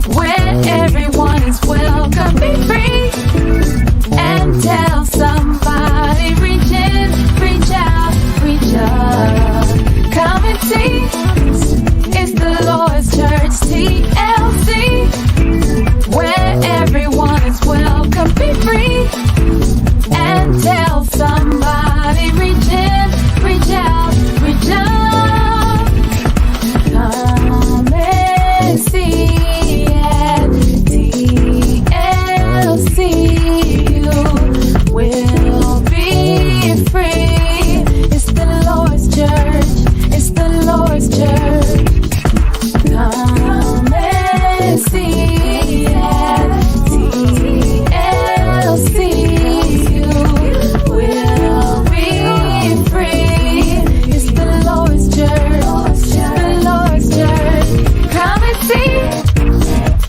where everyone is welcome. Be free and tell somebody. Reach in, reach out, reach up. Come and see, it's the Lord's Church TLC, where everyone is welcome. Be free and tell somebody. Reach in, reach out, reach up. Come and see at TLC. You will be free. It's the Lord's church. It's the Lord's church. Come and see at TLC. You will be free. It's the Lord's church. The Lord's church. Come and see.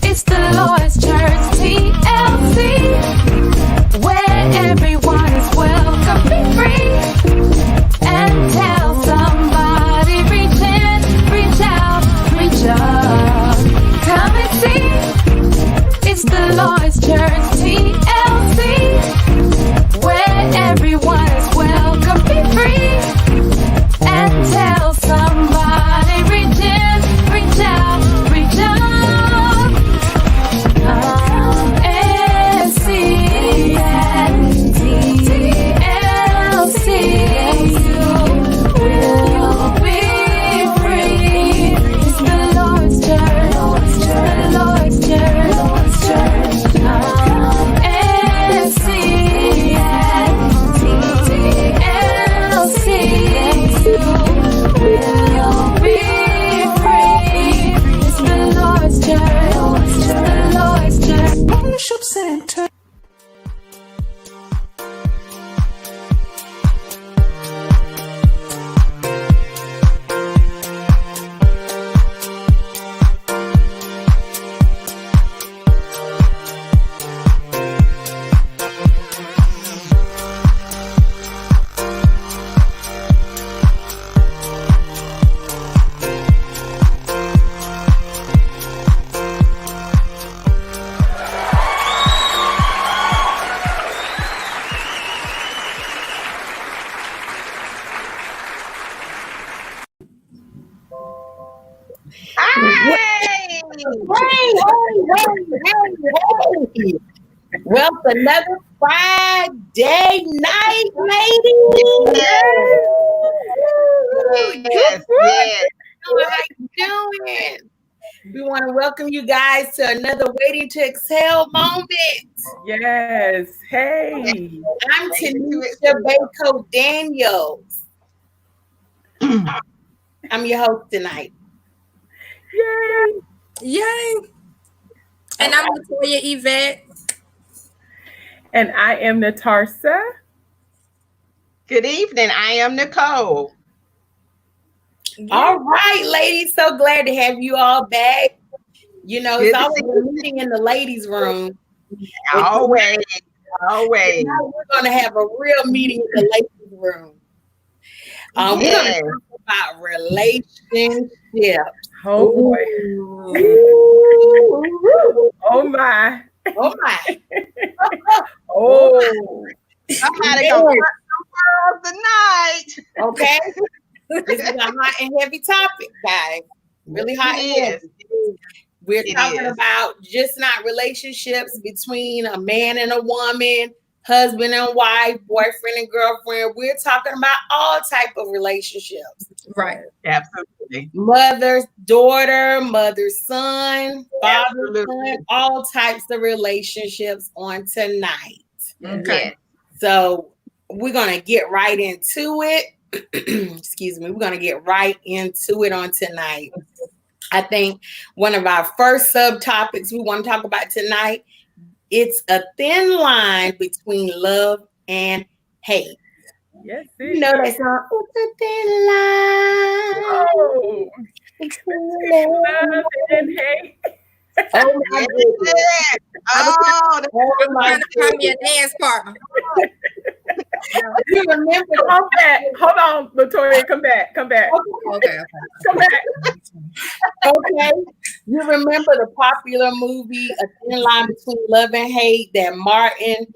It's the Lord's church TLC, where everyone is welcome. Be free and tell somebody. Reach in, reach out, reach up. Come and see, it's the Lord's church TLC, where everyone is welcome. Be free and tell somebody. Reach in, reach out, reach up. Come and see at TLC. You will be free. It's the Lord's church. The Lord's church. Come and see at TLC. You will be free. It's the Lord's church. The Lord's church. Worship Center. Hey. Well, it's another Friday night, ladies. Yes. How you doing? We want to welcome you guys to another Waiting to Exhale moment. Yes. Hey. I'm Tanisha Bako Daniels. I'm your host tonight. Yay. Yay. And I'm Latoya Yvette. And I am Natarsa. Good evening. I am Nicole. All right, ladies. So glad to have you all back. You know, it's always a meeting in the ladies' room. Always. Now we're going to have a real meeting in the ladies' room. We're going to talk about relationships. Oh boy. Oh my. Oh my. Oh. I had to go the night. Okay. This is a hot and heavy topic, guys. Really hot and heavy. We're talking about just not relationships between a man and a woman, husband and wife, boyfriend and girlfriend. We're talking about all type of relationships. Right. Absolutely. Mother, daughter, mother, son, father, son, all types of relationships on tonight. Okay. So we're going to get right into it. Excuse me. We're going to get right into it on tonight. I think one of our first subtopics we want to talk about tonight, it's a thin line between love and hate. Yes, you know that song. It's a thin line. Oh, between love and hate. Oh my goodness. Oh, I'm trying to be a dance partner. You remember? Come back. Hold on, Latoya. Come back. Okay. Come back. Okay. You remember the popular movie A Thin Line Between Love and Hate that Martin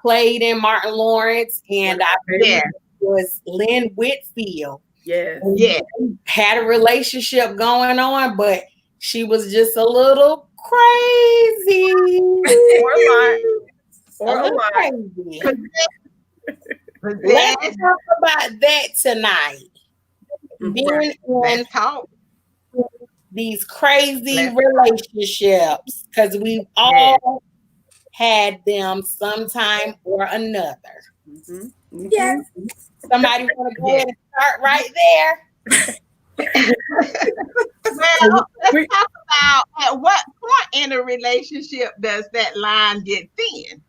played in, Martin Lawrence, and I believe Yeah. it was Lynn Whitfield. Yes. Yeah. Had a relationship going on, but she was just a little crazy. Or a lot. Or a little lot. crazy. But Let's then, talk about that tonight. Being in let's talk. these crazy Let's- relationships, because we've all had them sometime or another. Mhm. Yes. Somebody want to go Yeah. ahead and start right there? Well, let's talk about at what point in a relationship does that line get thin?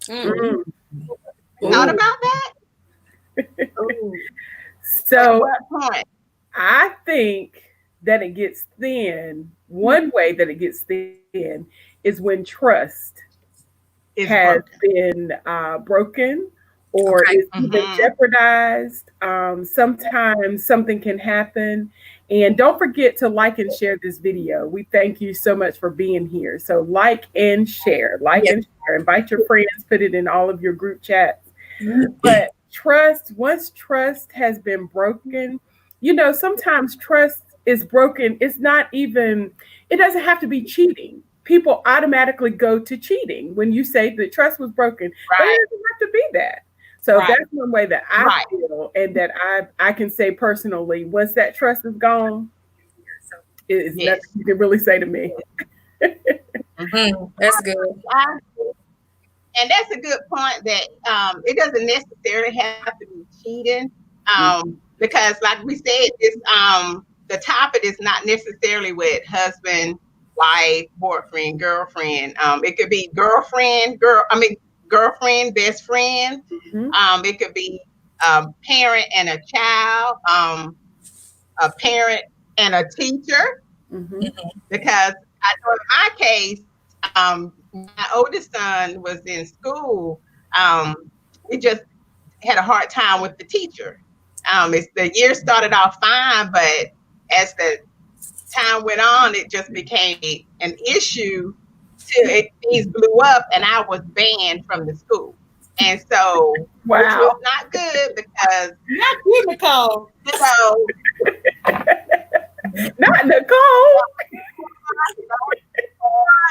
Mm. Thought Ooh. about that? At So what point? I think that it gets thin. One way that it gets thin is when trust It's has broken. been broken or Okay. is even Mhm. jeopardized. Sometimes something can happen. And don't forget to like and share this video. We thank you so much for being here. So like and share, and share. Invite your friends, put it in all of your group chats. But once trust has been broken, sometimes trust is broken. It's not even, it doesn't have to be cheating. People automatically go to cheating when you say the trust was broken. But Right. it doesn't have to be that. So Right. that's one way that I Right. feel, and that I can say personally, once that trust is gone, it is Yes. nothing you can really say to me. That's good. And that's a good point that it doesn't necessarily have to be cheating. Because like we said, the topic is not necessarily with husband, wife, boyfriend, girlfriend. It could be girlfriend, best friend. Mhm. It could be parent and a child, a parent and a teacher. Mhm. Because I know in my case, my oldest son was in school. He just had a hard time with the teacher. The year started off fine, but as the time went on, it just became an issue till things blew up, and I was banned from the school. And so, which was Wow. not good because, Not you, Nicole. Not Nicole.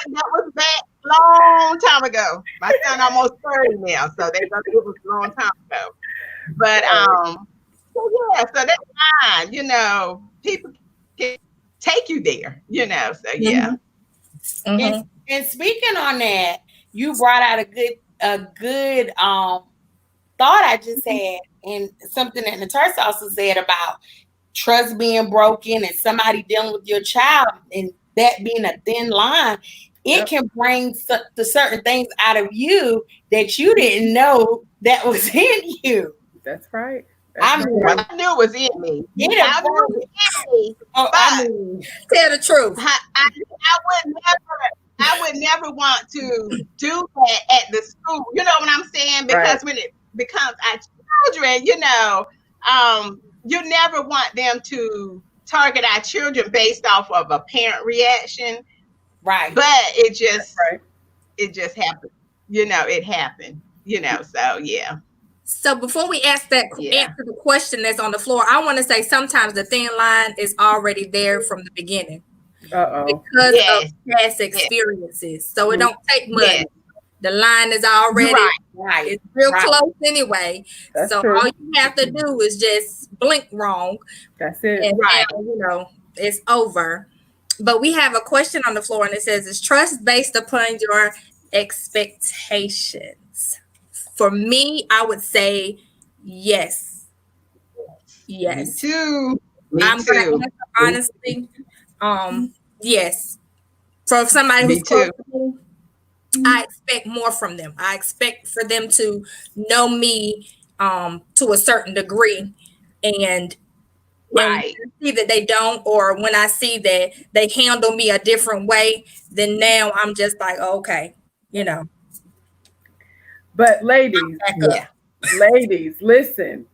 that was back long time ago. My son almost 30 now, so it was a long time ago. But so that's fine. People can take you there. So yeah. And speaking on that, you brought out a good thought I just had, and something that Natasha also said about trust being broken and somebody dealing with your child, and that being a thin line. It can bring the certain things out of you that you didn't know that was in you. That's right. I mean, Well, I knew it was in me. Tell the truth. I would never want to do that at the school. You know what I'm saying? Because when it becomes our children, you never want them to target our children based off of a parent reaction. Right. But it just happened. It happened. So yeah. So before we answer the question that's on the floor, I want to say sometimes the thin line is already there from the beginning. Because of past experiences. So it don't take much. Yes. The line is already right. It's real close anyway. That's so true. All you have to do is just blink wrong. That's it. And now, it's over. But we have a question on the floor, and it says, is trust based upon your expectations? For me, I would say yes. Yes. Me too. I'm going to answer honestly. Yes. For somebody who's close to me, I expect more from them. I expect for them to know me to a certain degree. And when I see that they don't, or when I see that they handle me a different way, then now I'm just like, okay, But ladies, listen,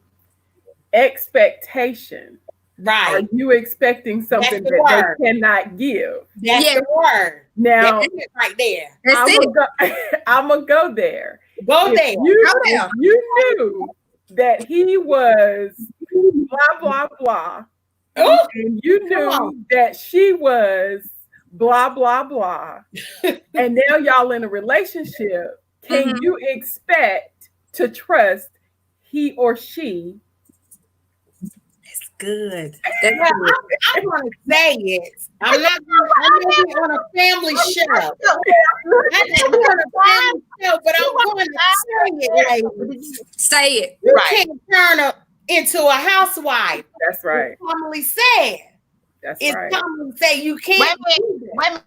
expectation Right. Are you expecting something the that word. they cannot give? That's Yeah. the word. Now, That's it right there. That's it. I'm gonna go there. Go If there. if you knew that he was blah blah blah, Ooh, and you Come knew on. that she was blah blah blah, and now y'all in a relationship, can Mhm. you expect to trust he or she? That's good. That's Well, good. I'm going to say it. I'm not going to on a family show. I'm not on a family show, but I'm going to say it, ladies. Say it. You Right. can't turn her into a housewife. That's right. It's commonly said. That's It's right. commonly said you Wait can't. a minute. Wait a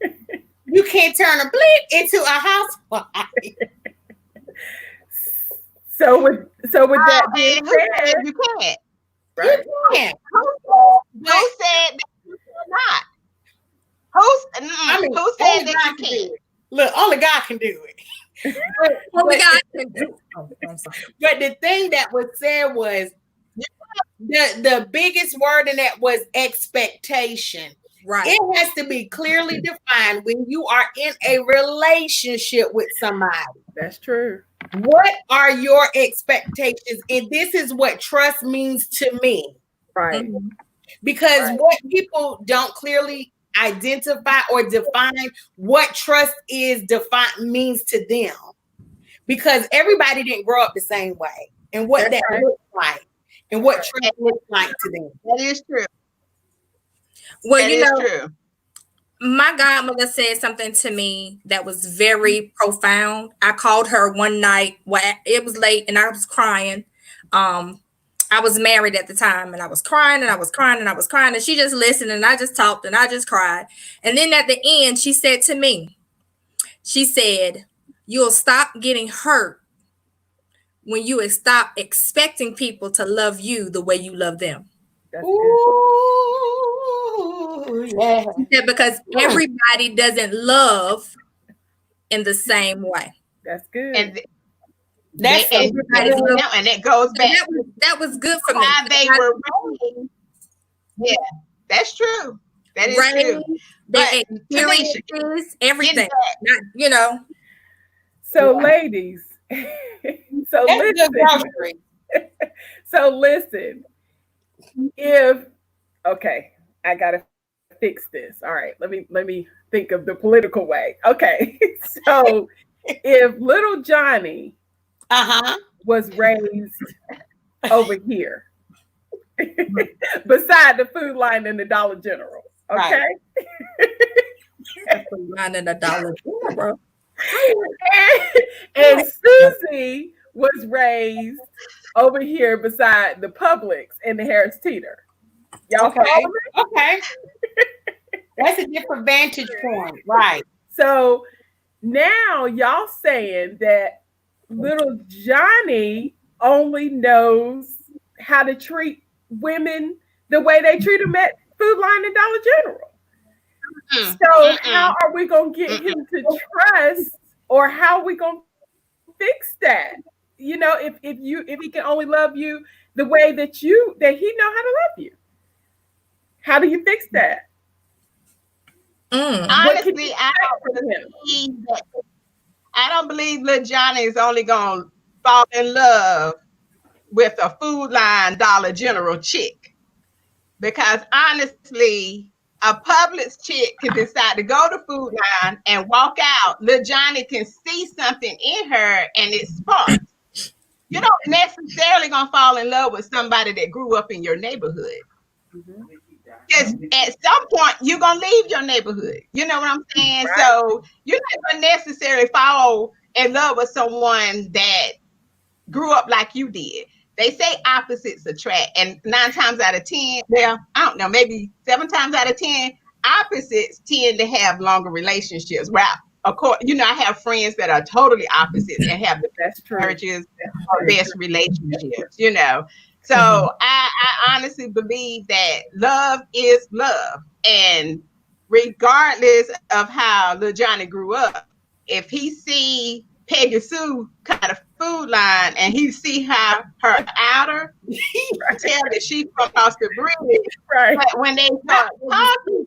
minute. You can't turn a bleep into a housewife. So with that being Who said said, you can't? right? You can't. Who said that you cannot? I mean, Who said only that God you can can't? do it. Look, only God can do it. What we But- got to do. Oh, I'm sorry. But the thing that was said was the biggest word in that was expectation. Right. It has to be clearly defined when you are in a relationship with somebody. That's true. What are your expectations? And this is what trust means to me. Right. Mhm. Because Right. what people don't clearly identify or define what trust is means to them. Because everybody didn't grow up the same way. And what That's that right. looks like. And what trust looks like to them. That is true. Well, That you is know, true. my godmother said something to me that was very profound. I called her one night. Well, it was late and I was crying. I was married at the time and I was crying and I was crying and I was crying. And she just listened and I just talked and I just cried. And then at the end, she said to me, she said, "You'll stop getting hurt when you stop expecting people to love you the way you love them." That's good. Ooh, yeah. She said, because everybody doesn't love in the same way. That's good. And That's and it goes So back that was good for to me. how they were raised. Yeah, that's true. That is true. Their But experiences, everything. Get back. Not, you know. So, ladies, so That's listen. good grocery. So listen. Okay, I gotta fix this. All right, let me think of the political way. Okay, so if little Johnny was raised over here beside the food line in the Dollar General, okay, Line in $1, bro. and Susie was raised over here beside the Publix in the Harris Teeter. Y'all Okay. follow me? Okay. That's a different vantage point. Right. So now y'all saying that little Johnny only knows how to treat women the way they treat them at Food Line and Dollar General. So how are we gonna get him to trust, or how are we gonna fix that? You know, if he can only love you the way that he know how to love you. How do you fix that? Honestly, I don't believe little Johnny is only gonna fall in love with a Food Line Dollar General chick. Because honestly, a Publix chick can decide to go to Food Line and walk out. Little Johnny can see something in her and it sparks. You don't necessarily gonna fall in love with somebody that grew up in your neighborhood. Because at some point you're gonna leave your neighborhood. You know what I'm saying? Right. So you're not gonna necessarily fall in love with someone that grew up like you did. They say opposites attract, and 9 times out of 10, well, I don't know, maybe 7 times out of 10, opposites tend to have longer relationships. Well, of course, you know, I have friends that are totally opposites and have the best marriages or best relationships, you know. So I honestly believe that love is love. And regardless of how little Johnny grew up, if he see Peggy Sue kind of food line and he see how her outer tell that she's from across the bridge. Right. But when they start talking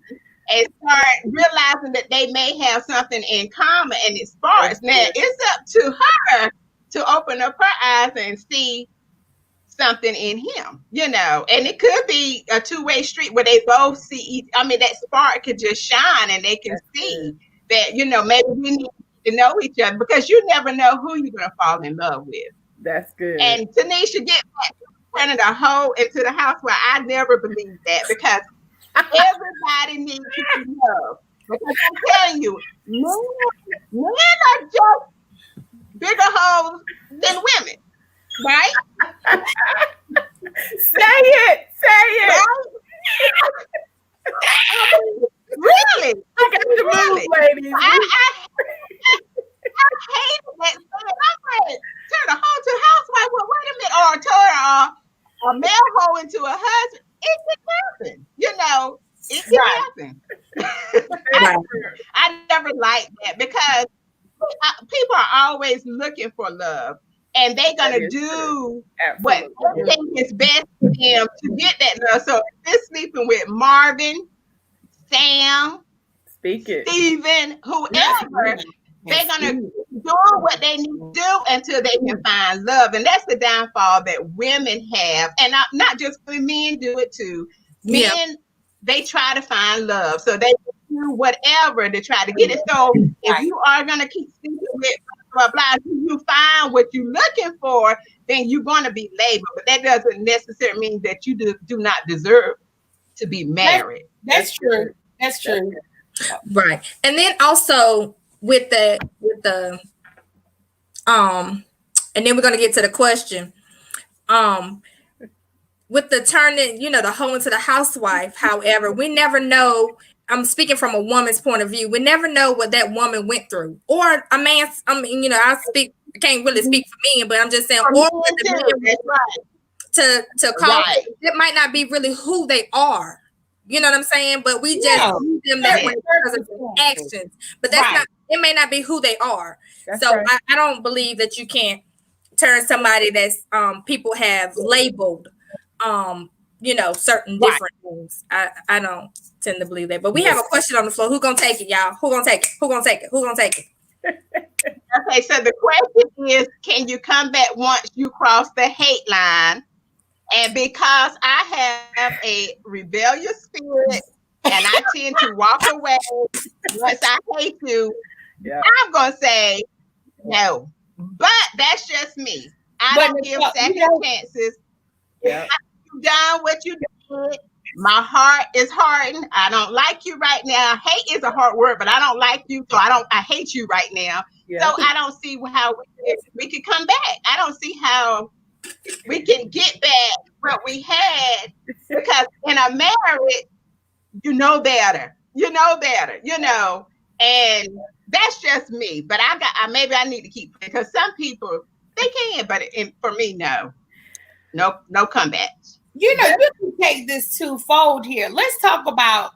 and start realizing that they may have something in common and it sparks, now it's up to her to open up her eyes and see something in him, you know. And it could be a two-way street where they both see that spark could just shine and they can see that, you know, maybe we need to know each other, because you never know who you're going to fall in love with. That's good. And Tanisha, get back to turning a hoe into the house where I never believed that, because everybody needs to be loved. Because I'm telling you, men are just bigger hoes than women, right? Say it. Right? Really? I got the move, ladies. I hate that. I'm like, turn a hoe to a housewife. Well, wait a minute, or turn a male hoe into a husband. It can happen, you know. It can happen. I never liked that, because people are always looking for love, and they're gonna do what they think is best for them to get that love. So if they're sleeping with Marvin, Sam, Steven, whoever, they're gonna do what they need to do until they can find love. And that's the downfall that women have. And not just men do it too. Men, they try to find love. So they do whatever to try to get it. So if you are gonna keep sleeping with blah, blah, blah, you find what you're looking for, then you're gonna be labeled. But that doesn't necessarily mean that you do not deserve to be married. That's true. That's true. Right. And then also with the and then we're gonna get to the question. With the turning, you know, the hoe into the housewife, however, we never know. I'm speaking from a woman's point of view. We never know what that woman went through. Or a man's, I mean, you know, I can't really speak for men, but I'm just saying, or the man to call it might not be really who they are. You know what I'm saying? But we just use them that way because of their actions. But that's not, it may not be who they are. That's so I don't believe that you can't turn somebody that's people have labeled you know, certain different things. I don't tend to believe that. But we have a question on the floor. Who gonna take it, y'all? Who gonna take it? Who gonna take it? Who gonna take it? Okay, so the question is, can you come back once you cross the hate line? And because I have a rebellious spirit and I tend to walk away once I hate you, I'm gonna say no. But that's just me. I don't give second chances. You've done what you did. My heart is hardened. I don't like you right now. Hate is a hard word, but I don't like you, so I hate you right now. So I don't see how we could come back. I don't see how we can get back what we had, because in a marriage, you know better, and that's just me. But maybe I need to keep, because some people they can, but for me, no comebacks. You know, you can take this twofold here. Let's talk about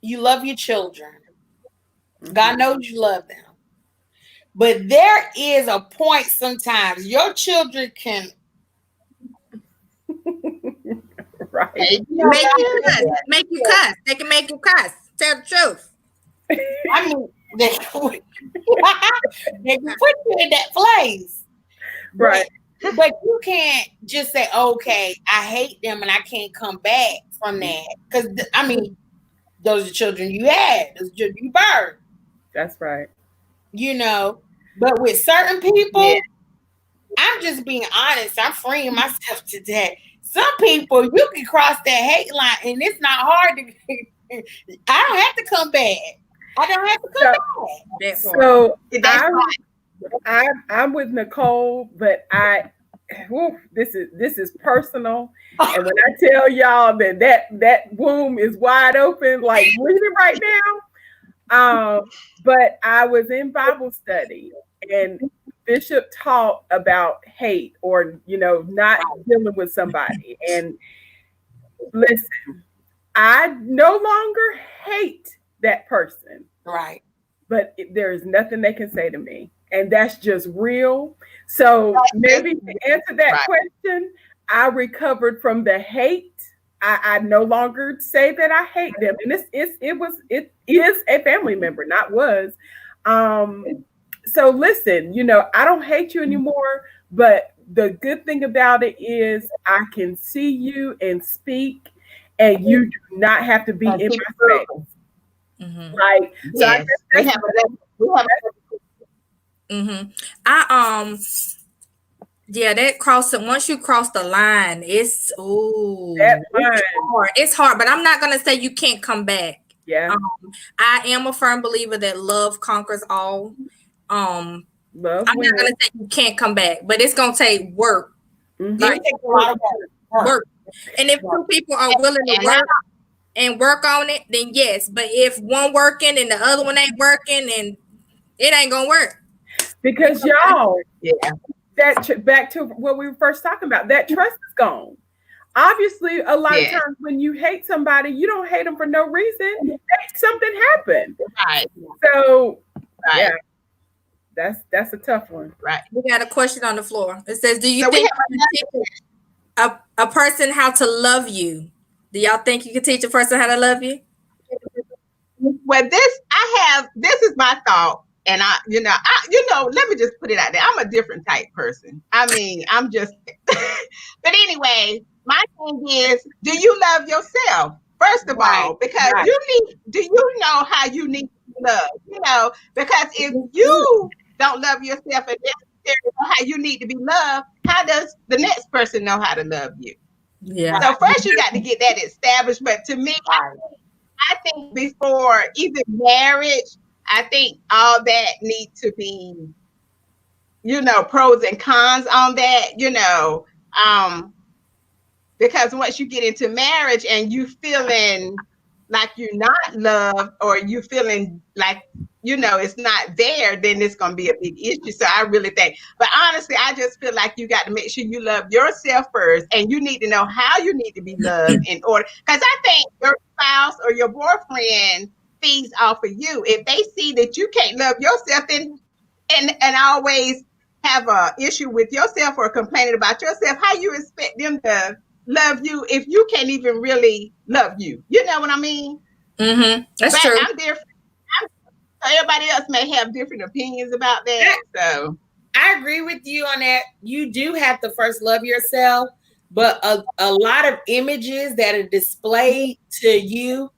you love your children. God knows you love them. But there is a point sometimes your children can make you cuss. They can make you cuss. Tell the truth. I mean, they can put you in that place. Right. But you can't just say, okay, I hate them and I can't come back from that. Because, I mean, those are children you had. Those are children you birthed. That's right. You know, but with certain people, I'm just being honest. I'm freeing myself today. Some people, you can cross that hate line and it's not hard to, I don't have to come back. I don't have to come back. So I'm with Nicole, but this is personal. And when I tell y'all that womb is wide open, like breathing right now. But I was in Bible study and Bishop taught about hate, or not dealing with somebody. And listen, I no longer hate that person. Right. But there is nothing they can say to me. and that's just real. So maybe to answer that question, I recovered from the hate. I no longer say that I hate them, and it is a family member, not was. So listen, I don't hate you anymore, but the good thing about it is I can see you and speak, and you do not have to be in my space. Mm-hmm. Right. So yes. we have that crossing, once you cross the line, it's that line. hard. It's hard, but I'm not gonna say you can't come back. Yeah. I am a firm believer that love conquers all. I'm not gonna say you can't come back, but it's gonna take work. Mm-hmm. It takes a lot of work. And if two people are willing to work on it, then yes. But if one working and the other one ain't working, and it ain't gonna work. Because y'all, that back to what we were first talking about, that trust is gone. Obviously, a lot of times when you hate somebody, you don't hate them for no reason. Something happened. Right. So yeah, that's a tough one. Right. We got a question on the floor. It says, do you think you can teach a person how to love you? Do y'all think you can teach a person how to love you? Well, this is my thought. And let me just put it out there. I'm a different type person. I mean, I'm just, but anyway, my thing is, do you love yourself? First of all, because do you know how you need to love? Because if you don't love yourself and necessarily know how you need to be loved, how does the next person know how to love you? Yeah. So first you got to get that established. But to me, I think before even marriage, I think all that needs to be, pros and cons on that, because once you get into marriage and you feeling like you're not loved, or you feeling like, it's not there, then it's going to be a big issue. So I really think, but honestly, I just feel like you got to make sure you love yourself first, and you need to know how you need to be loved in order. Because I think your spouse or your boyfriend feeds off of you. If they see that you can't love yourself, then and always have a issue with yourself or complaining about yourself, how you expect them to love you if you can't even really love you? You know what I mean? Mm-hmm. That's true. I'm different. Everybody else may have different opinions about that. So I agree with you on that. You do have to first love yourself, but a lot of images that are displayed to you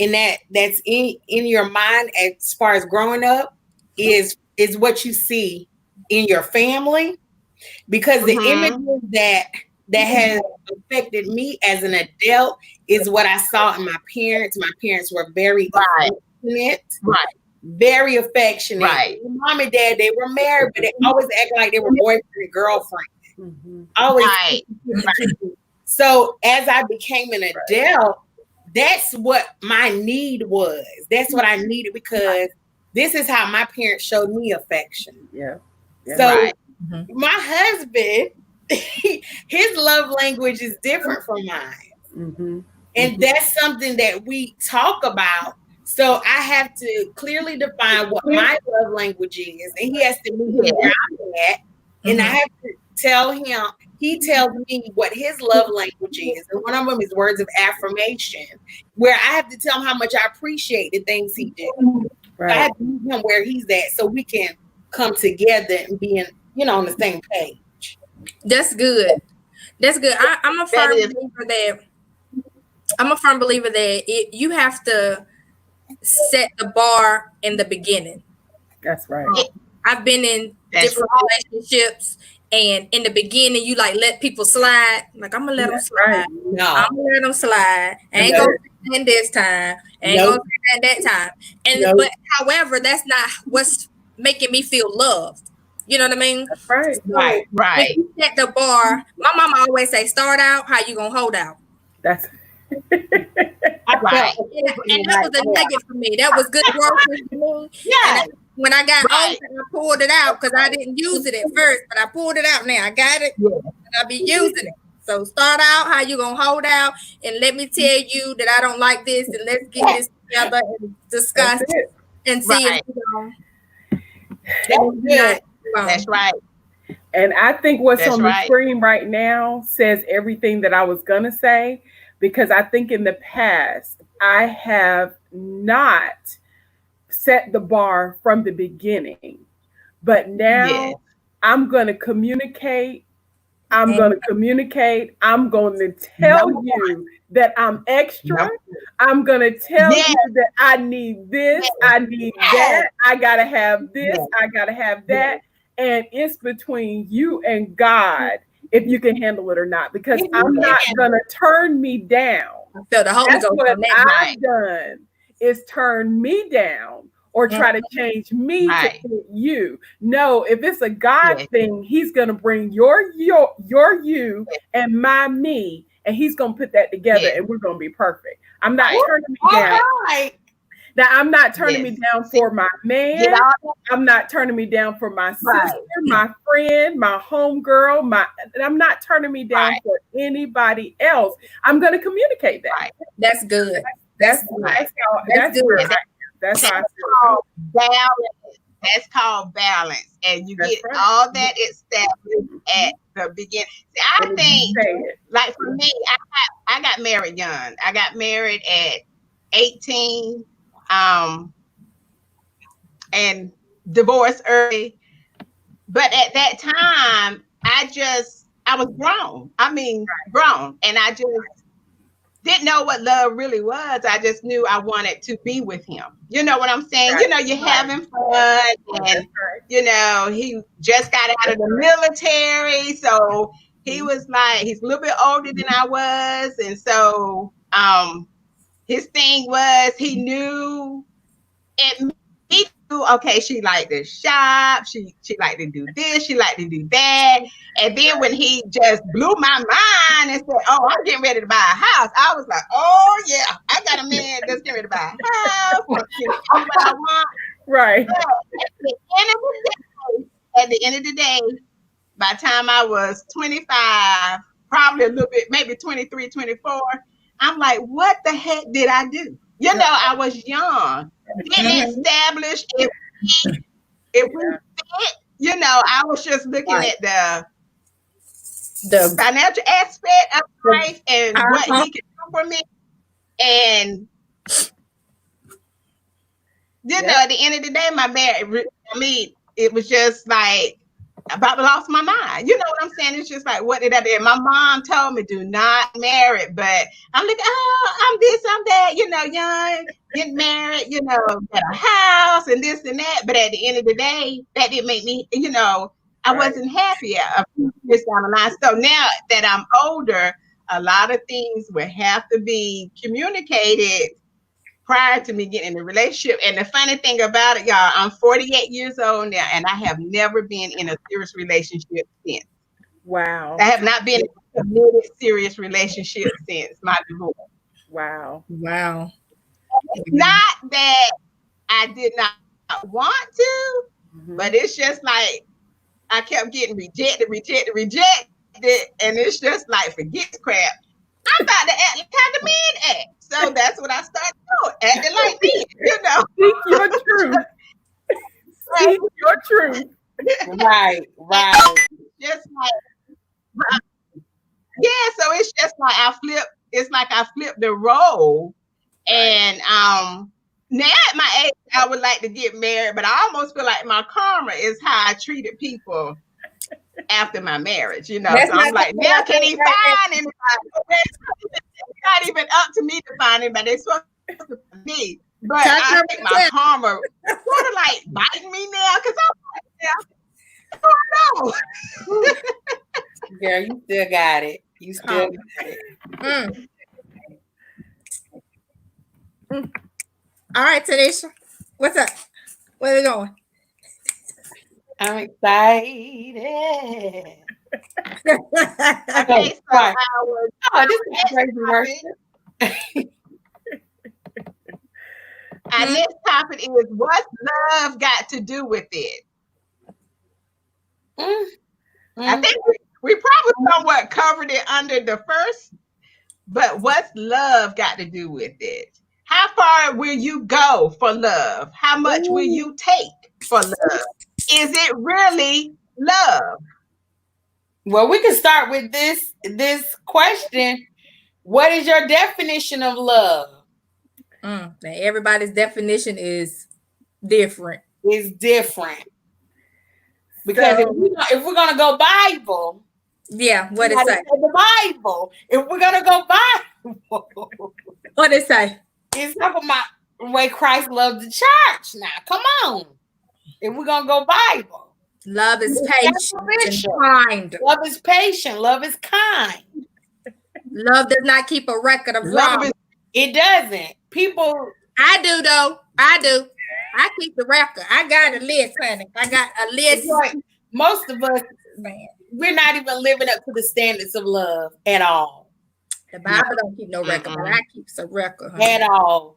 and that's in your mind as far as growing up is what you see in your family, because the images that has affected me as an adult is what I saw in my parents. My parents were very affectionate, very affectionate. Right. Mom and dad, they were married, but they always act like they were boyfriend and girlfriend. Mm-hmm. Always. So as I became an adult, that's what my need was. That's what I needed, because this is how my parents showed me affection. Yeah. So my husband, his love language is different from mine. Mm-hmm. And that's something that we talk about. So I have to clearly define what my love language is, and he has to meet me where I'm at. And I have to tell him, he tells me what his love language is. And one of them is words of affirmation, where I have to tell him how much I appreciate the things he did. Right. I have to meet him where he's at so we can come together and be on the same page. That's good. That's good. I'm a firm believer that you have to set the bar in the beginning. That's right. I've been in different relationships, and in the beginning, you let people slide. Like, I'm gonna let them slide. Right. No, I'm gonna let them slide. Ain't gonna say that this time. Ain't gonna say that time. And but however, that's not what's making me feel loved. You know what I mean? That's right. right. right. You set the bar. My mama always say, start out, how you gonna hold out? That's Right. And that was a nugget for me. That was good growth for me. Yeah. When I got older, I pulled it out because I didn't use it at first, but I pulled it out now. I got it, and I'll be using it. So start out, how you gonna hold out, and let me tell you that I don't like this, and let's get this together and discuss it and see if That's good. That's right. And I think what's That's on right. the screen right now says everything that I was going to say, because I think in the past, I have not set the bar from the beginning. But now Yes. I'm going to communicate. I'm going to communicate. I'm going to tell you that I'm extra. I'm going to tell Yes. you that I need this. I need that. I got to have this. I got to have that. And it's between you and God if you can handle it or not, because I'm not going to turn me down. So the Holy That's Ghost what on that night. I've done, is turn me down or try to change me to Right. fit you. No, if it's a God Yes. thing, he's going to bring your you and my me, and he's going to put that together, Yes. and we're going to be perfect. I'm not Right. turning me All down. right. Now, I'm not turning Yes. me down for my man. Get all I'm not turning me down for my sister, Right. my friend, my homegirl. I'm not turning me down Right. for anybody else. I'm going to communicate that. Right. That's good. That's good. Right. That's good. where I am. That's how I feel. called balance. That's called balance. And you That's get right. all that established at the beginning. See, I And think, say it. like for me, I got married young. I got married at 18, and divorced early. But at that time, I was grown. I mean, grown. And I just didn't know what love really was. I just knew I wanted to be with him. You know what I'm saying? Right. You know, you're having fun, and you know, he just got out of the military, so he was like, he's a little bit older than I was, and so his thing was, he knew it. He knew, okay, she liked to shop, she liked to do this, she liked to do that. And then when he just blew my mind and said, oh, I'm getting ready to buy a house, I was like, oh yeah, I got a man that's getting ready to buy a house. You know, what I want. Right. But at the end of the day, by the time I was 25, probably a little bit, maybe 23, 24, I'm like, what the heck did I do? You know, I was young. Didn't establish if we fit. You know, I was just looking at the financial aspect of life and what he could do for me. And you know, at the end of the day, my marriage, I mean, it was just like about to lost my mind. You know what I'm saying? It's just like, what did I do? And my mom told me, do not marry. But I'm like, oh, I'm this, I'm that, you know, young, get married, you know, get a house and this and that. But at the end of the day, that didn't make me, you know, I wasn't happy a few years down the line. So now that I'm older, a lot of things will have to be communicated prior to me getting in a relationship. And the funny thing about it, y'all, I'm 48 years old now, and I have never been in a serious relationship since. Wow. I have not been in a committed serious relationship since my divorce. Wow. Wow. It's not that I did not want to, but it's just like I kept getting rejected, and it's just like, forget the crap. I'm about to act like how the men act. So that's what I started doing, acting like me, you know. Speak your truth. Speak your truth. Right. Just like, yeah, so it's just like I flipped the role. And now at my age, I would like to get married, but I almost feel like my karma is how I treated people after my marriage, you know. That's so I'm like, now can he find anybody? It's not even up to me to find anybody. It's supposed to be me. But I think my karma sort of like biting me now, because I'm like, oh no. Girl, you still got it. You still got it. All right, Tanisha, what's up? Where are we going? I'm excited. Okay, so this is crazy worship. Our next topic is, what's love got to do with it? I think we probably somewhat covered it under the first, but what's love got to do with it? How far will you go for love? How much will you take for love? is it really love? Well, we can start with this question. What is your definition of love? Now everybody's definition is different. It's different. Because if we're gonna go Bible, yeah, what it say? The Bible. If we're gonna go Bible, what it say? It's talking about the way Christ loved the church. Now, come on. If we're gonna go Bible, love is patient and kind. Love is patient. Love is kind. Love does not keep a record of wrong. It doesn't. People. I do though. I do. I keep the record. I got a list, honey. I got a list. Like most of us, man, we're not even living up to the standards of love at all. The Bible don't keep no record, but I keep some record, honey. At all.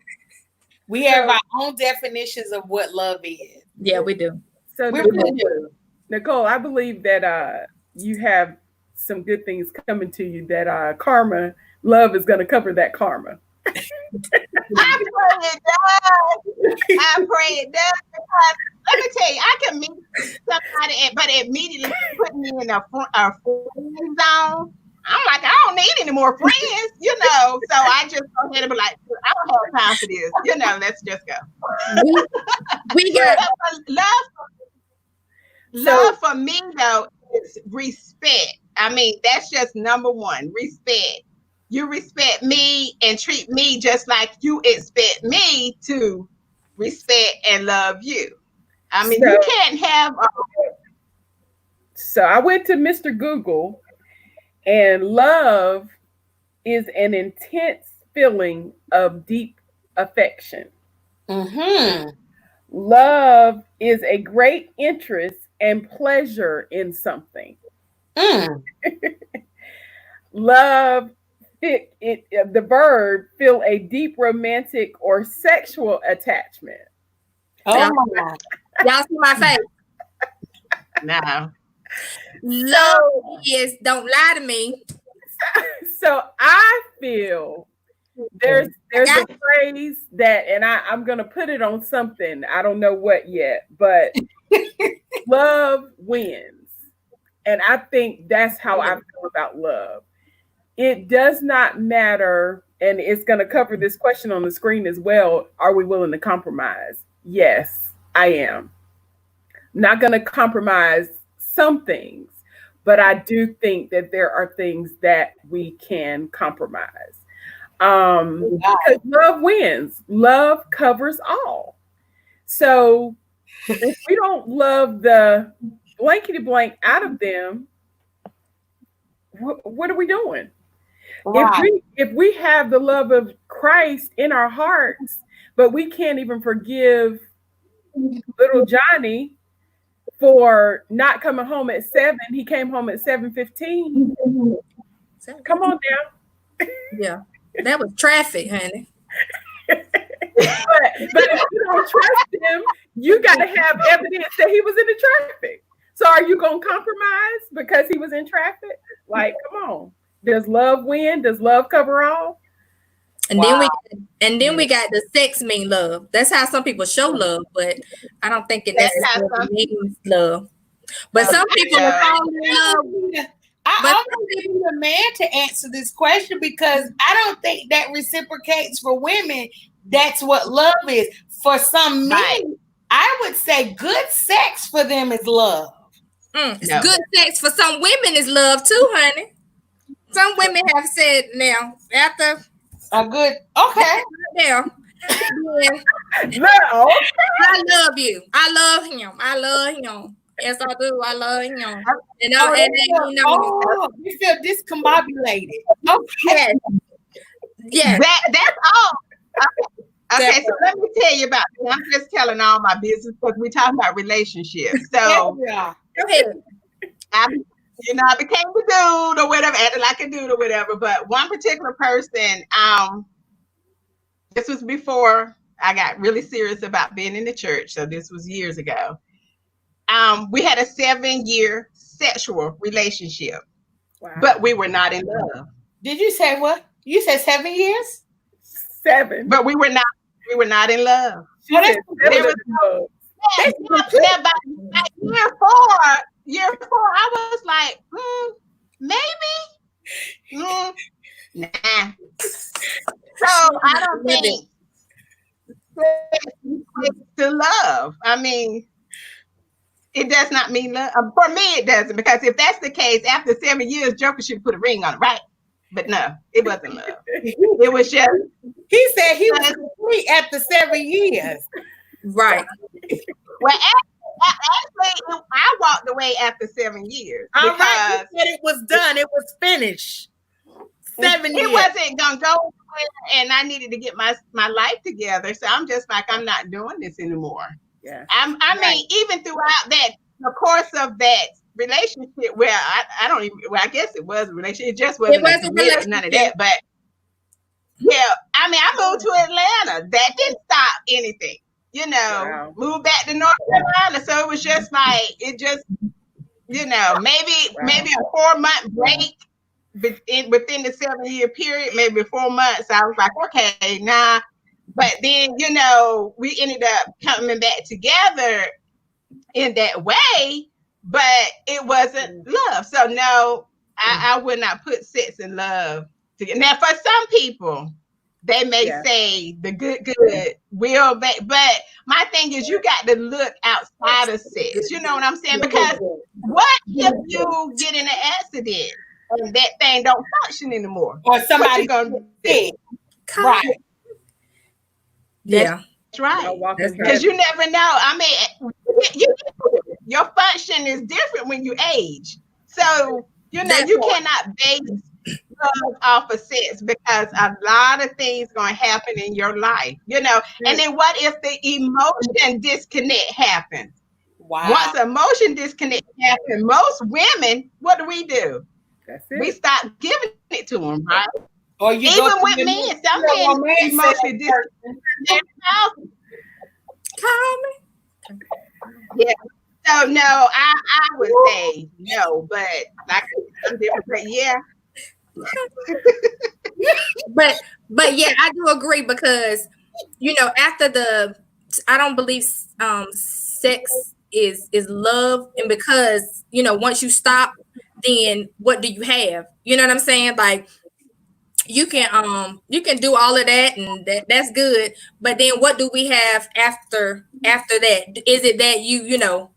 We have our own definitions of what love is. Yeah, we do. So Nicole, I believe that you have some good things coming to you. That love is going to cover that karma. I pray it does. I pray it does, because let me tell you, I can meet somebody, but immediately put me in a friend zone. I'm like, I don't need any more friends, So I just go ahead and be like, I don't have time for this, Let's just go. We got love for me though is respect. I mean, that's just number one, respect. You respect me and treat me just like you expect me to respect and love you. I mean, you can't have. So I went to Mr. Google, and love is an intense feeling of deep affection. Mm-hmm. Love is a great interest and pleasure in something. Love. The verb feel a deep romantic or sexual attachment. Oh my God. Y'all see my face? No. Love is don't lie to me. So I feel there's a phrase that, and I'm gonna put it on something. I don't know what yet, but love wins. And I think that's how I feel about love. It does not matter, and it's going to cover this question on the screen as well. Are we willing to compromise? Yes, I am. Not going to compromise some things, but I do think that there are things that we can compromise. Because love wins. Love covers all. So if we don't love the blankety blank out of them, what are we doing? Right. If we have the love of Christ in our hearts, but we can't even forgive little Johnny for not coming home at 7, he came home at 7:15. Come on down. Yeah, that was traffic, honey. But if you don't trust him, you got to have evidence that he was in the traffic. So are you going to compromise because he was in traffic? Like, come on. Does love win? Does love cover all? And then we got the sex mean love. That's how some people show love, but I don't think it necessarily means love. But some people will fall in love. I need a man to answer this question, because I don't think that reciprocates for women. That's what love is. For some men, I would say good sex for them is love. Good sex for some women is love too, honey. Some women have said now after a good yeah. No. I love you. I love him. I love him. Yes, I do. I love him. You feel discombobulated. Okay. Yeah. That's all. Okay, so let me tell you about. I'm just telling all my business because we're talking about relationships. So go ahead. I became the dude or whatever, acting like a dude or whatever. But one particular person, this was before I got really serious about being in the church. So this was years ago. We had a 7-year sexual relationship, but we were not in love. Did you say what? You said 7 years? 7. But we were not in love. There was Now, by year four, I was like, maybe. Nah. So I don't think to love. I mean, it does not mean love. For me, it doesn't, because if that's the case, after 7 years, Joker should put a ring on it, right? But no, it wasn't love. It was just. He said he was complete after 7 years. Right. Well, actually, I walked away after 7 years. All right, you said it was done. It was finished. 7 years. It wasn't gonna go anywhere, and I needed to get my life together. So I'm just like, I'm not doing this anymore. Yeah. I mean, even throughout the course of that relationship, where I don't even. Well, I guess it was a relationship. It just wasn't a relationship, none of that. But yeah, I mean, I moved to Atlanta. That didn't stop anything. You know, moved back to North Carolina. So it was just like, it just, you know, maybe a 4-month break within the 7-year period, maybe 4 months. I was like, okay, nah. But then, you know, we ended up coming back together in that way, but it wasn't love. So no, I would not put sex and love together. Now, for some people, they may say the good will make, but my thing is, you got to look outside of sex. You know what I'm saying? Because what if you get in an accident and that thing don't function anymore? Or somebody gonna do? Right. Yeah. That's right. Because you never know. I mean, your function is different when you age. So, you know, you cannot base love off of sex, because a lot of things going to happen in your life, you know. And then what if the emotion disconnect happens? Wow. Once emotion disconnect happens, most women, what do? That's it. We stop giving it to them, right? Or you even with men, some men emotion disconnect. Call me. Yeah. So no, I would say no, but like I'm different. But yeah. but yeah, I do agree, because you know, after I don't believe sex is love, and because you know, once you stop, then what do you have? You know what I'm saying? Like you can do all of that, and that's good, but then what do we have after that? Is it that you know,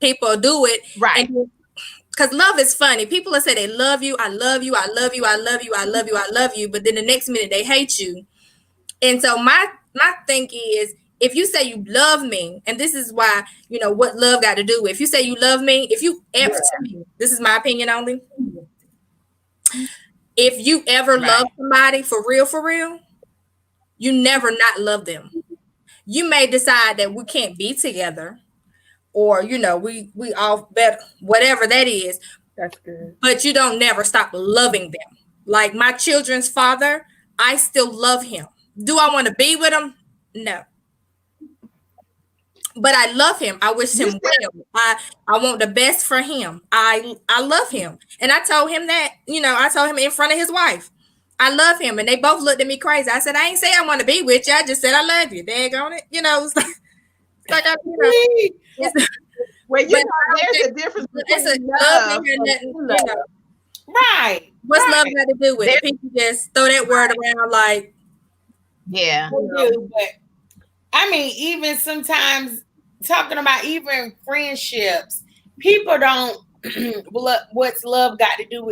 people do it right? Because love is funny. People will say they love you, I love you, I love you, I love you, I love you, I love you, but then the next minute they hate you. And so my thing is, if you say you love me, and this is why, you know, what love got to do with, if you say you love me, if you ever, this is my opinion only, if you ever love somebody for real, you never not love them. You may decide that we can't be together, or you know, we all better, whatever that is. That's good. But you don't never stop loving them. Like my children's father, I still love him. Do I want to be with him? No. But I love him. I wish him well. I want the best for him. I love him. And I told him that, you know, I told him in front of his wife, I love him. And they both looked at me crazy. I said, I ain't say I want to be with you. I just said I love you. Daggone it. You know, it's like well, you know, there's a difference between love and love. You know, right. What's love got to do with it? People just throw that word around like, yeah. But I mean, even sometimes talking about even friendships, people don't what's love got to do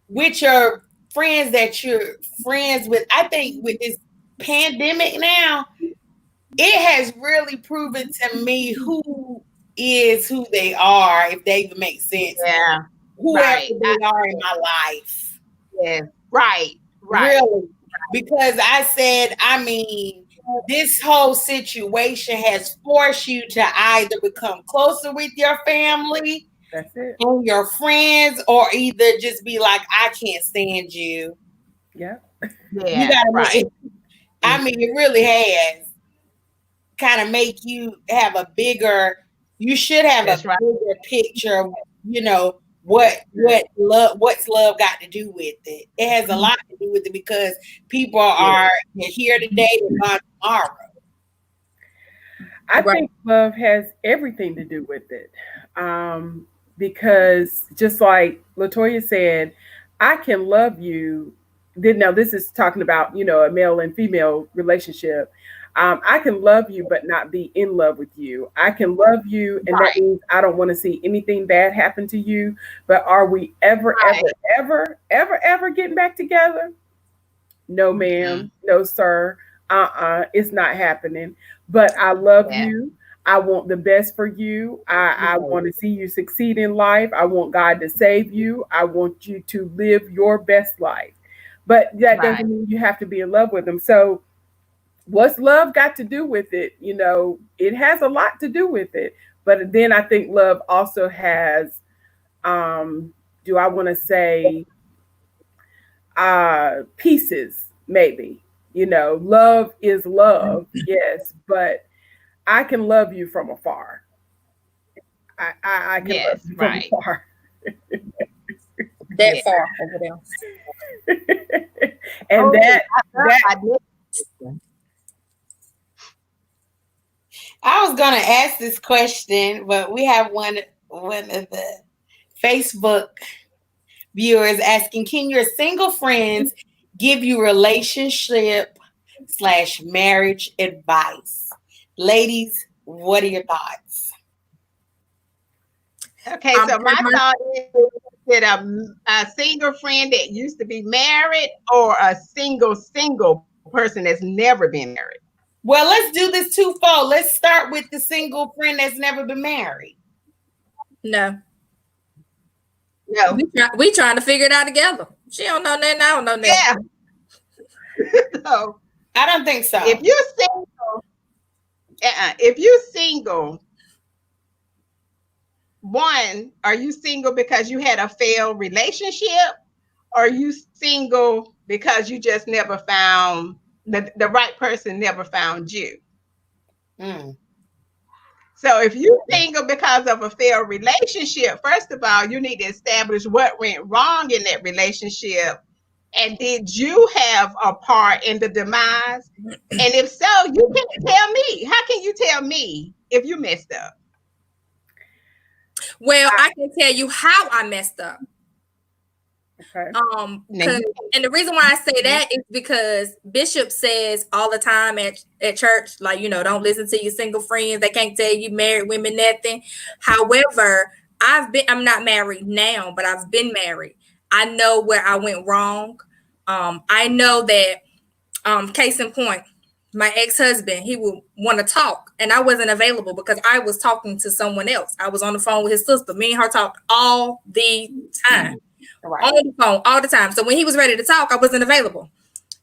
with your friends that you're friends with. I think with this pandemic now, it has really proven to me who is who they are, if they even make sense. Yeah. Whoever they are in my life. Yeah. Right. Really. Because I said, I mean, this whole situation has forced you to either become closer with your family and your friends, or either just be like, I can't stand you. Yeah. You gotta I mean, it really has kind of make you have a bigger, you should have a bigger picture of, you know, what's love got to do with it. It has a lot to do with it, because people are here today and gone tomorrow. I Right. think love has everything to do with it. Because just like Latoya said, I can love you. Now, this is talking about, a male and female relationship. I can love you, but not be in love with you. I can love you, and that Right. means I don't want to see anything bad happen to you. But are we ever, Right. ever getting back together? No, ma'am. No, sir. It's not happening. But I love Yeah. you. I want the best for you. I want to see you succeed in life. I want God to save you. I want you to live your best life. But that Right. doesn't mean you have to be in love with them. So, what's love got to do with it? It has a lot to do with it. But then I think love also has, do I want to say, pieces, maybe. Love is love, yes, but I can love you from afar. I can love Yes, you from right. afar. That Yeah. far over there. And Oh, that I did. I was gonna ask this question, but we have one of the Facebook viewers asking, can your single friends give you relationship / marriage advice? Ladies, what are your thoughts? Okay, so my thought is that a single friend that used to be married or a single person that's never been married. Well, let's do this twofold. Let's start with the single friend that's never been married. No. No. We trying to figure it out together. She don't know nothing. I don't know nothing. Yeah. So I don't think so. if you're single, one, are you single because you had a failed relationship? Or are you single because you just never found the right person never found you? Mm. So if you're single because of a failed relationship, first of all, you need to establish what went wrong in that relationship. And did you have a part in the demise? And if so, you can't tell me. How can you tell me if you messed up? Well, I can tell you how I messed up. okay. And the reason why I say that is because Bishop says all the time at church, like, don't listen to your single friends. They can't tell you married women nothing. However, I'm not married now, but I've been married. I know where I went wrong. I know that, case in point, my ex-husband, he would want to talk and I wasn't available because I was talking to someone else. I was on the phone with his sister. Me and her talked all the time. Right. On the phone all the time. So when he was ready to talk, I wasn't available.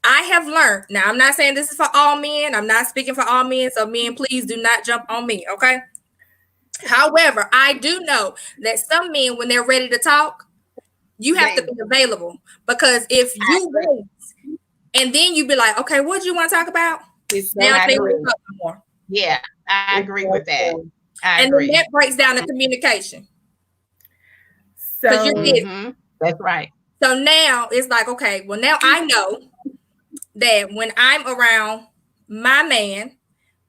I have learned. Now, I'm not saying this is for all men. I'm not speaking for all men. So men, please do not jump on me. Okay. However, I do know that some men, when they're ready to talk, you have to be available, because if you wait and then you be like, okay, what do you want to talk about? Now they won't talk no more. Yeah, I agree with that. And then that breaks down the communication. So that's right. So now it's like, okay, well, now I know that when I'm around my man,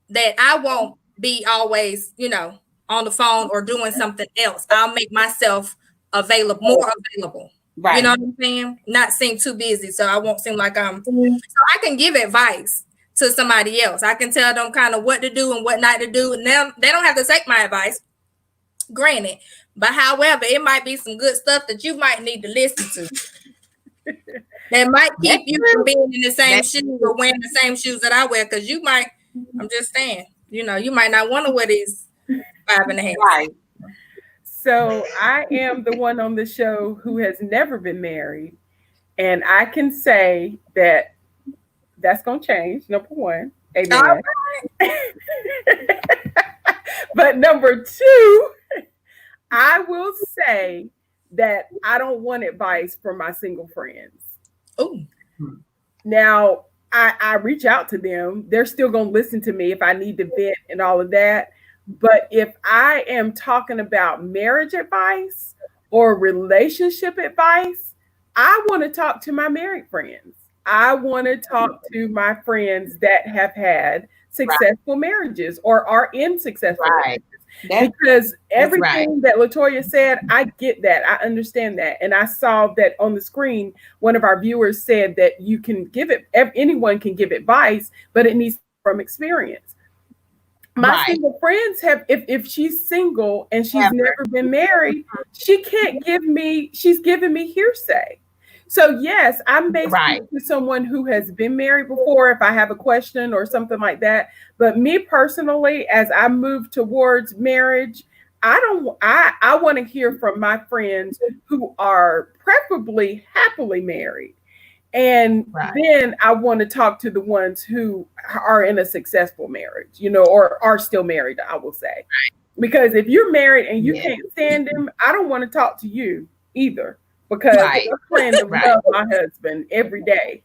that I won't be always, on the phone or doing something else. I'll make myself more available. Right. You know what I'm saying? Not seem too busy, so I won't seem like I'm. So I can give advice to somebody else. I can tell them kind of what to do and what not to do, and then they don't have to take my advice. Granted, but however, it might be some good stuff that you might need to listen to. That might keep you from being in the same shoes or wearing the same shoes that I wear, because you might. I'm just saying, you might not want to wear these 5.5. Right. So I am the one on the show who has never been married. And I can say that that's going to change, number one. Amen. But number two, I will say that I don't want advice from my single friends. Oh. Now, I reach out to them. They're still going to listen to me if I need to vent and all of that. But if I am talking about marriage advice or relationship advice, I want to talk to my married friends. I want to talk to my friends that have had successful marriages or are in successful marriages. Because everything that Latoya said, I get that. I understand that. And I saw that on the screen, one of our viewers said that you can give it, anyone can give advice, but it needs from experience. My single friends have, if she's single and she's never been married, she can't give me, she's giving me hearsay. So yes, I'm basically to someone who has been married before if I have a question or something like that. But me personally, as I move towards marriage, I want to hear from my friends who are preferably happily married. And then I want to talk to the ones who are in a successful marriage, you know, or are still married, I will say. Because if you're married and you can't stand him, I don't want to talk to you either. Because I plan to love my husband every day.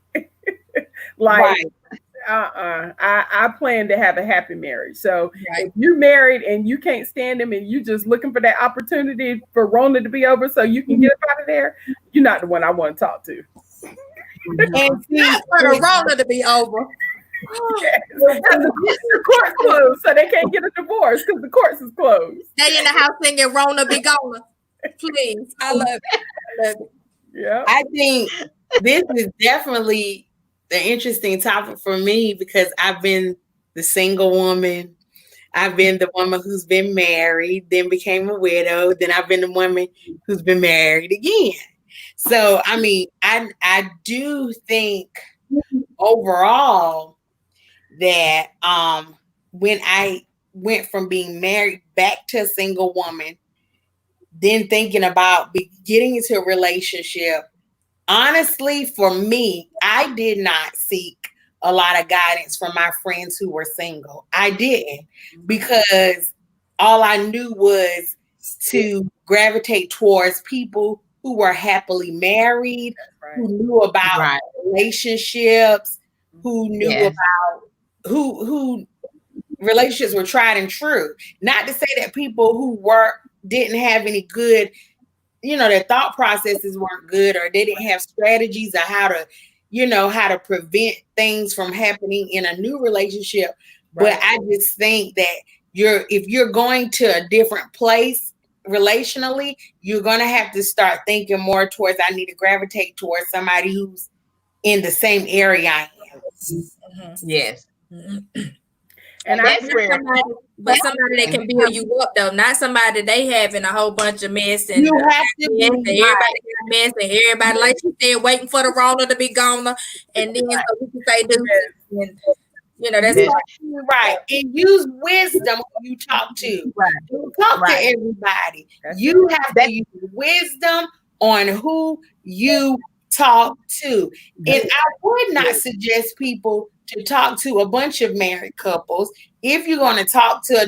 I plan to have a happy marriage. So if you're married and you can't stand him and you just looking for that opportunity for Rona to be over so you can get up out of there, you're not the one I want to talk to. And for the Rona to be over. The court's closed, so they can't get a divorce because the courts is closed. They in the house singing Rona be gone. Please, I love it. Yeah, I think this is definitely the interesting topic for me because I've been the single woman. I've been the woman who's been married, then became a widow. Then I've been the woman who's been married again. So, I mean, I do think overall that when I went from being married back to a single woman, then thinking about getting into a relationship, honestly, for me, I did not seek a lot of guidance from my friends who were single. I didn't, because all I knew was to gravitate towards people who were happily married, who knew about relationships, who knew about who relationships were tried and true. Not to say that people who didn't have any good, their thought processes weren't good, or they didn't have strategies of how to prevent things from happening in a new relationship. But I just think that if you're going to a different place relationally, you're going to have to start thinking more towards, I need to gravitate towards somebody who's in the same area I am. Mm-hmm. Yes. Mm-hmm. And that's where somebody that can build you up though, not somebody they having a whole bunch of mess and you have to everybody got a mess and everybody, like you said, waiting for the Rona to be gone, and then so we can say do this. And, that's right. And use wisdom when you talk to. Don't talk to everybody. You have to use wisdom on who you talk to. And I would not suggest people to talk to a bunch of married couples. If you're going to talk to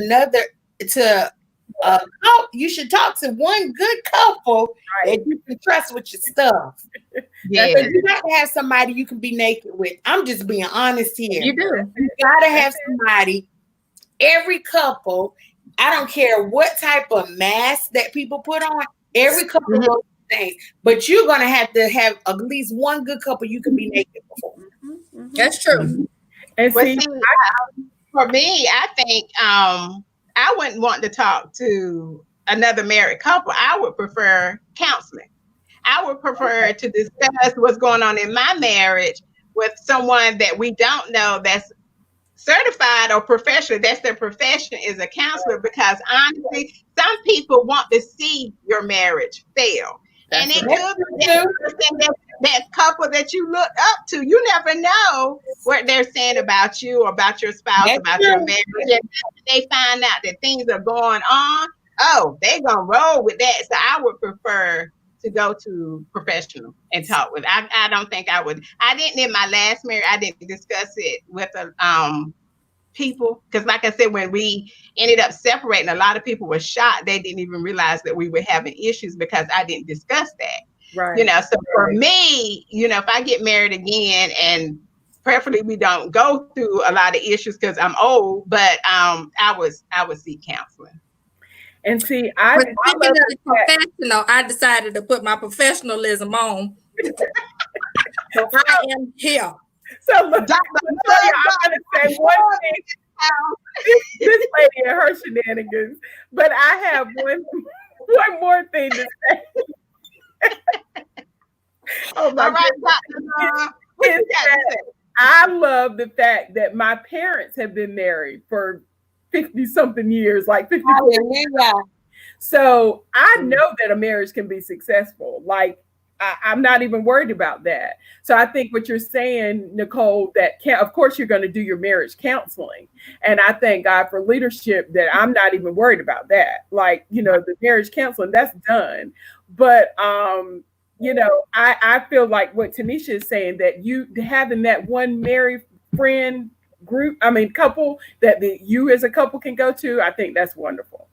you should talk to one good couple that you can trust with your stuff. Yeah, you got to have somebody you can be naked with. I'm just being honest here. You do. You got to have somebody. Every couple, I don't care what type of mask that people put on. Every couple of those things, but you're going to have at least one good couple you can be naked before. That's true. And for me, I think I wouldn't want to talk to another married couple. I would prefer counseling. I would prefer to discuss what's going on in my marriage with someone that we don't know that's certified or professional. That's their profession, is a counselor, because honestly, some people want to see your marriage fail. And it could be that couple that you look up to. You never know what they're saying about you or about your spouse, about your marriage. And they find out that things are going on. Oh, they're going to roll with that. So I would prefer to go to professional and talk with. I don't think I would. I didn't in my last marriage. I didn't discuss it with people, because like I said, when we ended up separating, a lot of people were shocked. They didn't even realize that we were having issues because I didn't discuss that. So for me, if I get married again, and preferably we don't go through a lot of issues because I'm old, but I would seek counseling. And see, I decided to put my professionalism on. So I am here. So look, I'm going to say one thing. this lady and her shenanigans. But I have one more thing to say. Oh my All right, goodness. what you got to say? I love the fact that my parents have been married for 50 something years, like 50 years. So I know that a marriage can be successful. Like I'm not even worried about that. So I think what you're saying, Nicole, that of course you're going to do your marriage counseling. And I thank God for leadership that I'm not even worried about that. Like, you know, the marriage counseling, that's done. But, you know, I feel like what Tanisha is saying, that you having that one married friend group, couple that you as a couple can go to, I think that's wonderful.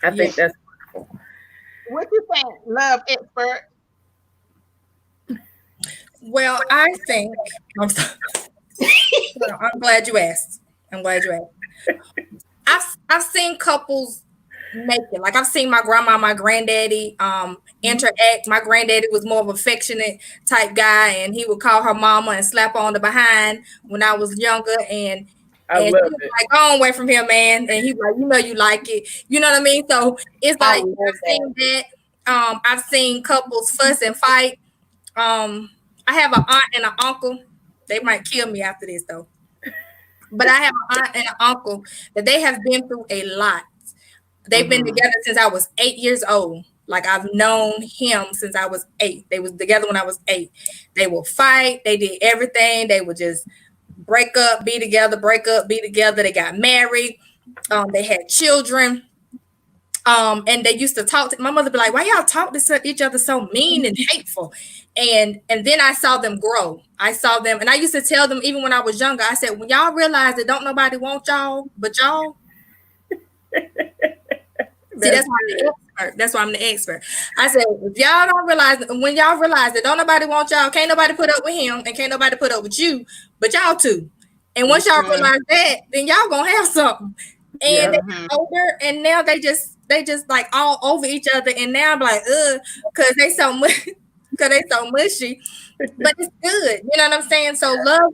I think that's wonderful. What you think, love expert? Well, I think I'm glad you asked. I've seen couples make it. Like I've seen my grandma, my granddaddy interact. My granddaddy was more of an affectionate type guy, and he would call her mama and slap her on the behind when I was younger. And she was like, "Go away from here, man." And he was like, "You know, you like it." You know what I mean? So it's like I've seen that. I've seen couples fuss and fight. I have an aunt and an uncle. They might kill me after this though. But I have an aunt and an uncle that they have been through a lot. They've been together since I was 8 years old. Like I've known him since I was 8. They was together when I was 8. They will fight. They did everything. They would just break up, be together, break up, be together. They got married. They had children. And they used to talk to my mother, be like, "Why y'all talk to each other so mean and hateful?" And then I saw them grow. I saw them, and I used to tell them even when I was younger. I said, "When y'all realize that don't nobody want y'all but y'all." See, that's why I'm the expert. That's why I'm the expert. I said, if y'all don't realize, when y'all realize that don't nobody want y'all, can't nobody put up with him, and can't nobody put up with you, but y'all two. And once y'all realize that, then y'all gonna have something. And they get older, and now they just like all over each other. And now I'm like, because they so mushy. But it's good. You know what I'm saying? So love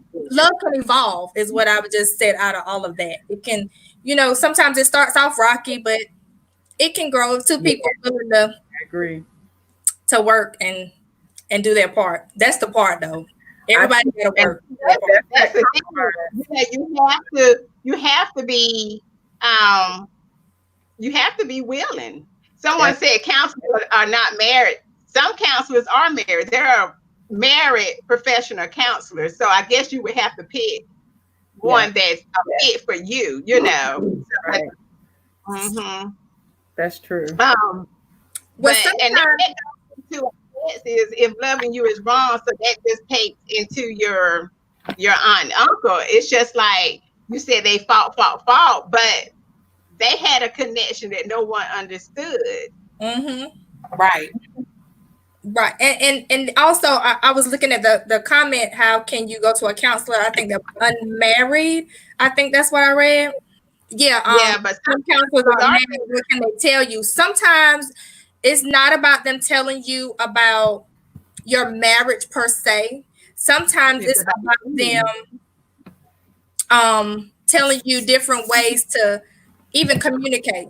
can evolve, is what I would just said out of all of that. It can, you know, sometimes it starts off rocky, but it can grow if two people willing to agree to work and do their part. That's the part though. Everybody got to work. That's the thing. You have to be willing. Someone said counselors are not married. Some counselors are married. There are married professional counselors. So I guess you would have to pick one that's a fit for you, you know. Right. That's true. But and that goes to is if loving you is wrong, so that just takes into your aunt and uncle. It's just like you said, they fought, but they had a connection that no one understood. Right. And also I was looking at the comment, how can you go to a counselor? I think they're unmarried. I think that's what I read. But some counselors are married. What can they tell you? Sometimes it's not about them telling you about your marriage per se. Sometimes it's about them telling you different ways to even communicate.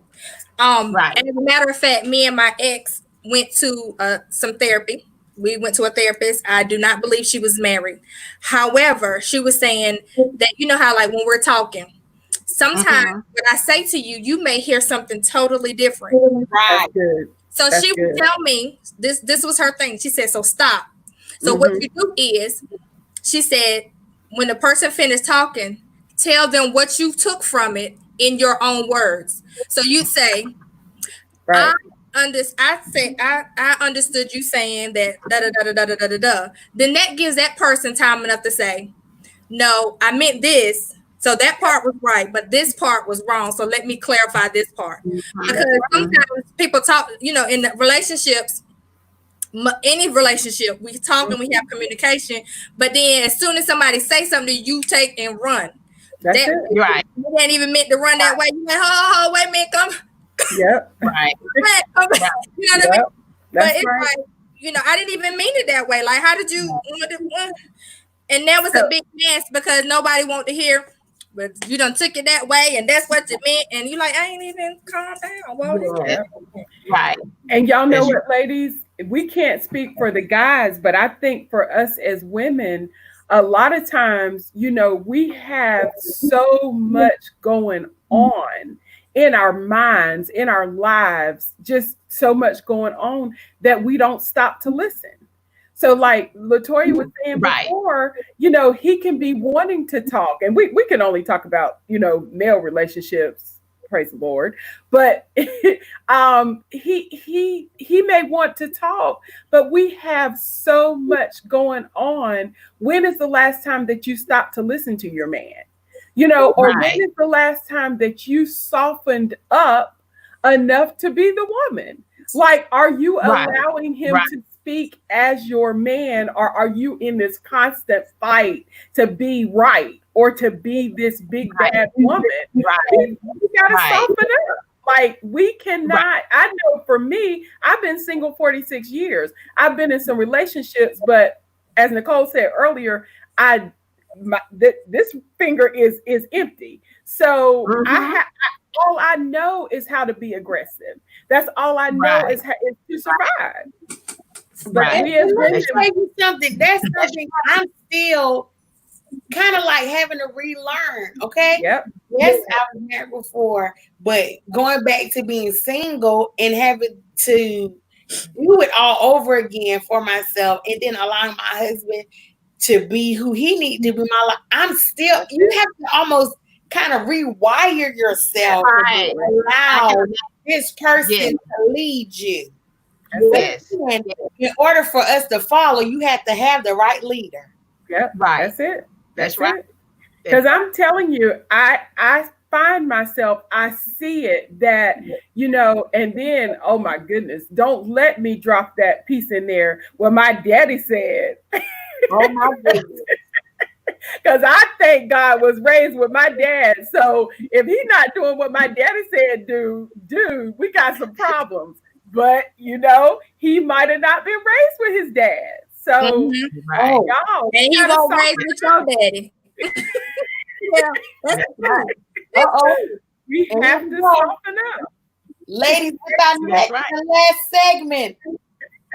And as a matter of fact, me and my ex went to some therapy. We went to a therapist. I do not believe she was married. However, she was saying that, you know how like when we're talking, sometimes when I say to you, you may hear something totally different. Right. So that's she would tell me, this was her thing. She said, so stop. So what you do is, she said, when the person finished talking, tell them what you took from it in your own words. So you'd say, I understood you saying that da. Then that gives that person time enough to say, no, I meant this. So that part was right, but this part was wrong. So let me clarify this part. Because sometimes people talk, you know, in the relationships, any relationship, we talk and we have communication, but then as soon as somebody say something, you take and run. That's it. Right. You ain't even meant to run that way. You like, wait a minute, come. Yep. Right. You know what I mean? But it's like, you know, I didn't even mean it that way. Like, how did you? And that was a big mess because nobody wanted to hear but you done took it that way, and that's what you meant, and you like, I ain't even calm down. Well, Yeah. Right. And y'all know what, ladies? We can't speak for the guys, but I think for us as women, a lot of times, you know, we have so much going on in our minds, in our lives, just so much going on that we don't stop to listen. So, like Latoya was saying Right. before, you know, he can be wanting to talk, and we can only talk about, you know, male relationships, praise the Lord, but he may want to talk, but we have so much going on. When is the last time that you stopped to listen to your man? You know, or Right. when is the last time that you softened up enough to be the woman? Like, are you Right. allowing him Right. to speak as your man, or are you in this constant fight to be right or to be this big Right. bad woman? Right. We gotta Right. soften up. Like, we cannot. I know for me, I've been single 46 years. I've been in some relationships, but as Nicole said earlier, this finger is empty. So Mhm. all I know is how to be aggressive. That's all I know Right. is to survive. But Right. we as And let me women, tell you something. That's something I'm still kind of like having to relearn. Okay. yep, Yes, I was married before, but going back to being single and having to do it all over again for myself, and then allowing my husband to be who he needs to be my life. I'm still, you have to almost kind of rewire yourself Right. and allow this person Yes. to lead you. Yes. And in order for us to follow, you have to have the right leader. yep, Right. that's it. That's right. Because I'm telling you, I find myself, I see it that, you know, and then, oh my goodness, don't let me drop that piece in there where my daddy said. Oh my goodness. Because I thank God was raised with my dad. So if he's not doing what my daddy said do, we got some problems. But you know, he might have not been raised with his dad. So Mhm. Right. y'all, And he gotta won't soften raise with your daddy. Yeah, that's right. Uh-oh. We And have here to we go. soften up. Ladies, it's our That's next right. and last segment.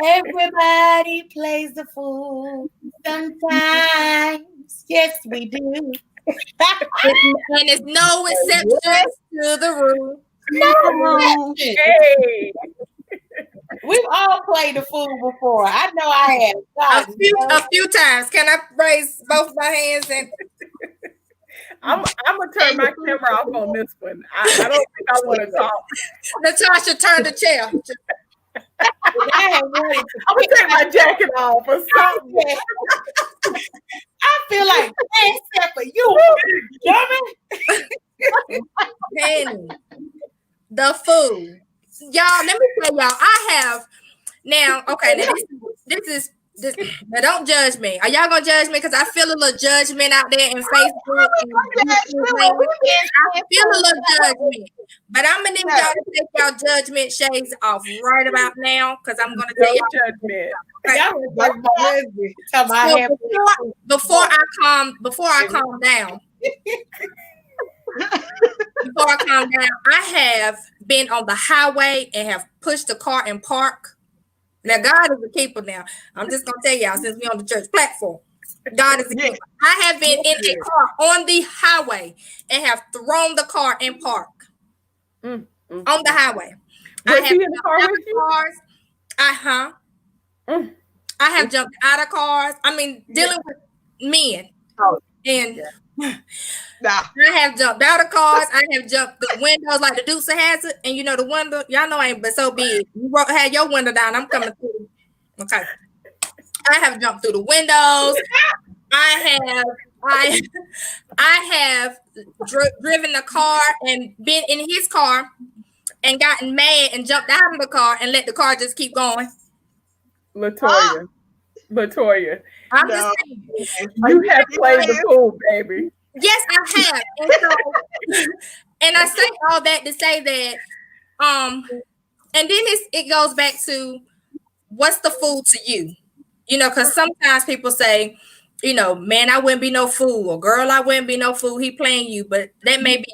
Everybody plays the fool sometimes. Yes, we do. And it's no exceptions to the rule. No exception. Hey, We've all played the fool before. I know I have. God, A few times. Can I raise both my hands and I'm gonna turn my camera off on this one. I don't think I want to talk. Natasha turn the chair? I have wanted to I'm gonna take my jacket off or something. I feel like, except for you, dummy. Penny, the fool. Y'all, let me tell y'all. I have now. Okay, now this. Now don't judge me. Are y'all gonna judge me? Because I feel a little judgment out there in Facebook. And I feel a little judgment, but I'm gonna need y'all to take y'all judgment shades off right about now. Because I'm gonna tell No y'all. judgment. Y'all was like my husband. Tell my So hair. before I calm down, I have been on the highway and have pushed the car in park. Now God is a keeper. Now I'm just gonna tell y'all, since we're on the church platform, God is a keeper. I have been in a car on the highway and have thrown the car in park on the highway. Was I he have in the car jumped with out you? of cars. Mm. I have jumped out of cars. I mean, dealing with men. Oh, And Nah. I have jumped out of cars. I have jumped the windows like the Dukes of Hazzard. And you know the window, y'all know ain't but so big. You had your window down. I'm coming through. Okay. I have jumped through the windows. I have driven the car and been in his car and gotten mad and jumped out of the car and let the car just keep going. Latoya. I'm No. just saying. You have played the fool, baby. Yes, I have. And so, and I say all that to say that, and then it goes back to what's the fool to you? You know, because sometimes people say, man, I wouldn't be no fool, or girl, I wouldn't be no fool. He playing you, but that may be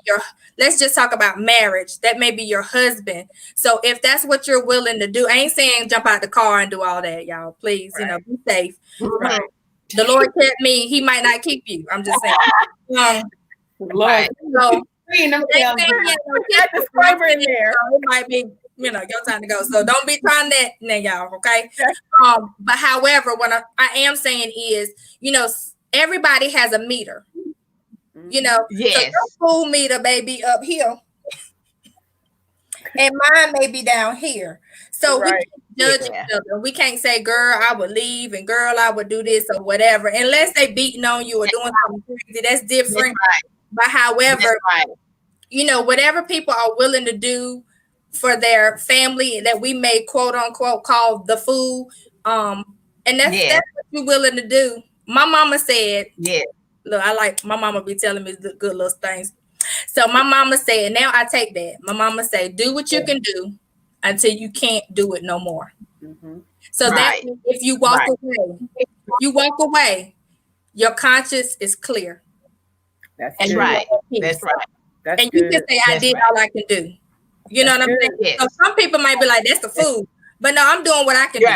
let's just talk about marriage. That may be your husband. So if that's what you're willing to do, I ain't saying jump out the car and do all that, y'all. Please, be safe. Right. The Lord kept me. He might not keep you. I'm just saying. Lord. So, disclaimer in there. It might be, your time to go. So don't be trying that now, y'all. Okay. But however, what I am saying is, everybody has a meter. Yes. So your pool meter may be up here, and mine may be down here. So we can't judge each other. We can't say, girl, I would leave, and girl, I would do this or whatever, unless they beating on you or doing something crazy. That's different. But however, whatever people are willing to do for their family that we may quote unquote call the fool, and that's what you're willing to do. My mama said, look, I like my mama be telling me the good little things. So my mama said, now I take that. My mama said, do what you can do until you can't do it no more. Mm-hmm. So that if you walk away, your conscience is clear. That's right. That's right. And you can say, I did all I can do. You know what I'm saying? Yes. So some people might be like, that's the fool. But no, I'm doing what I can do.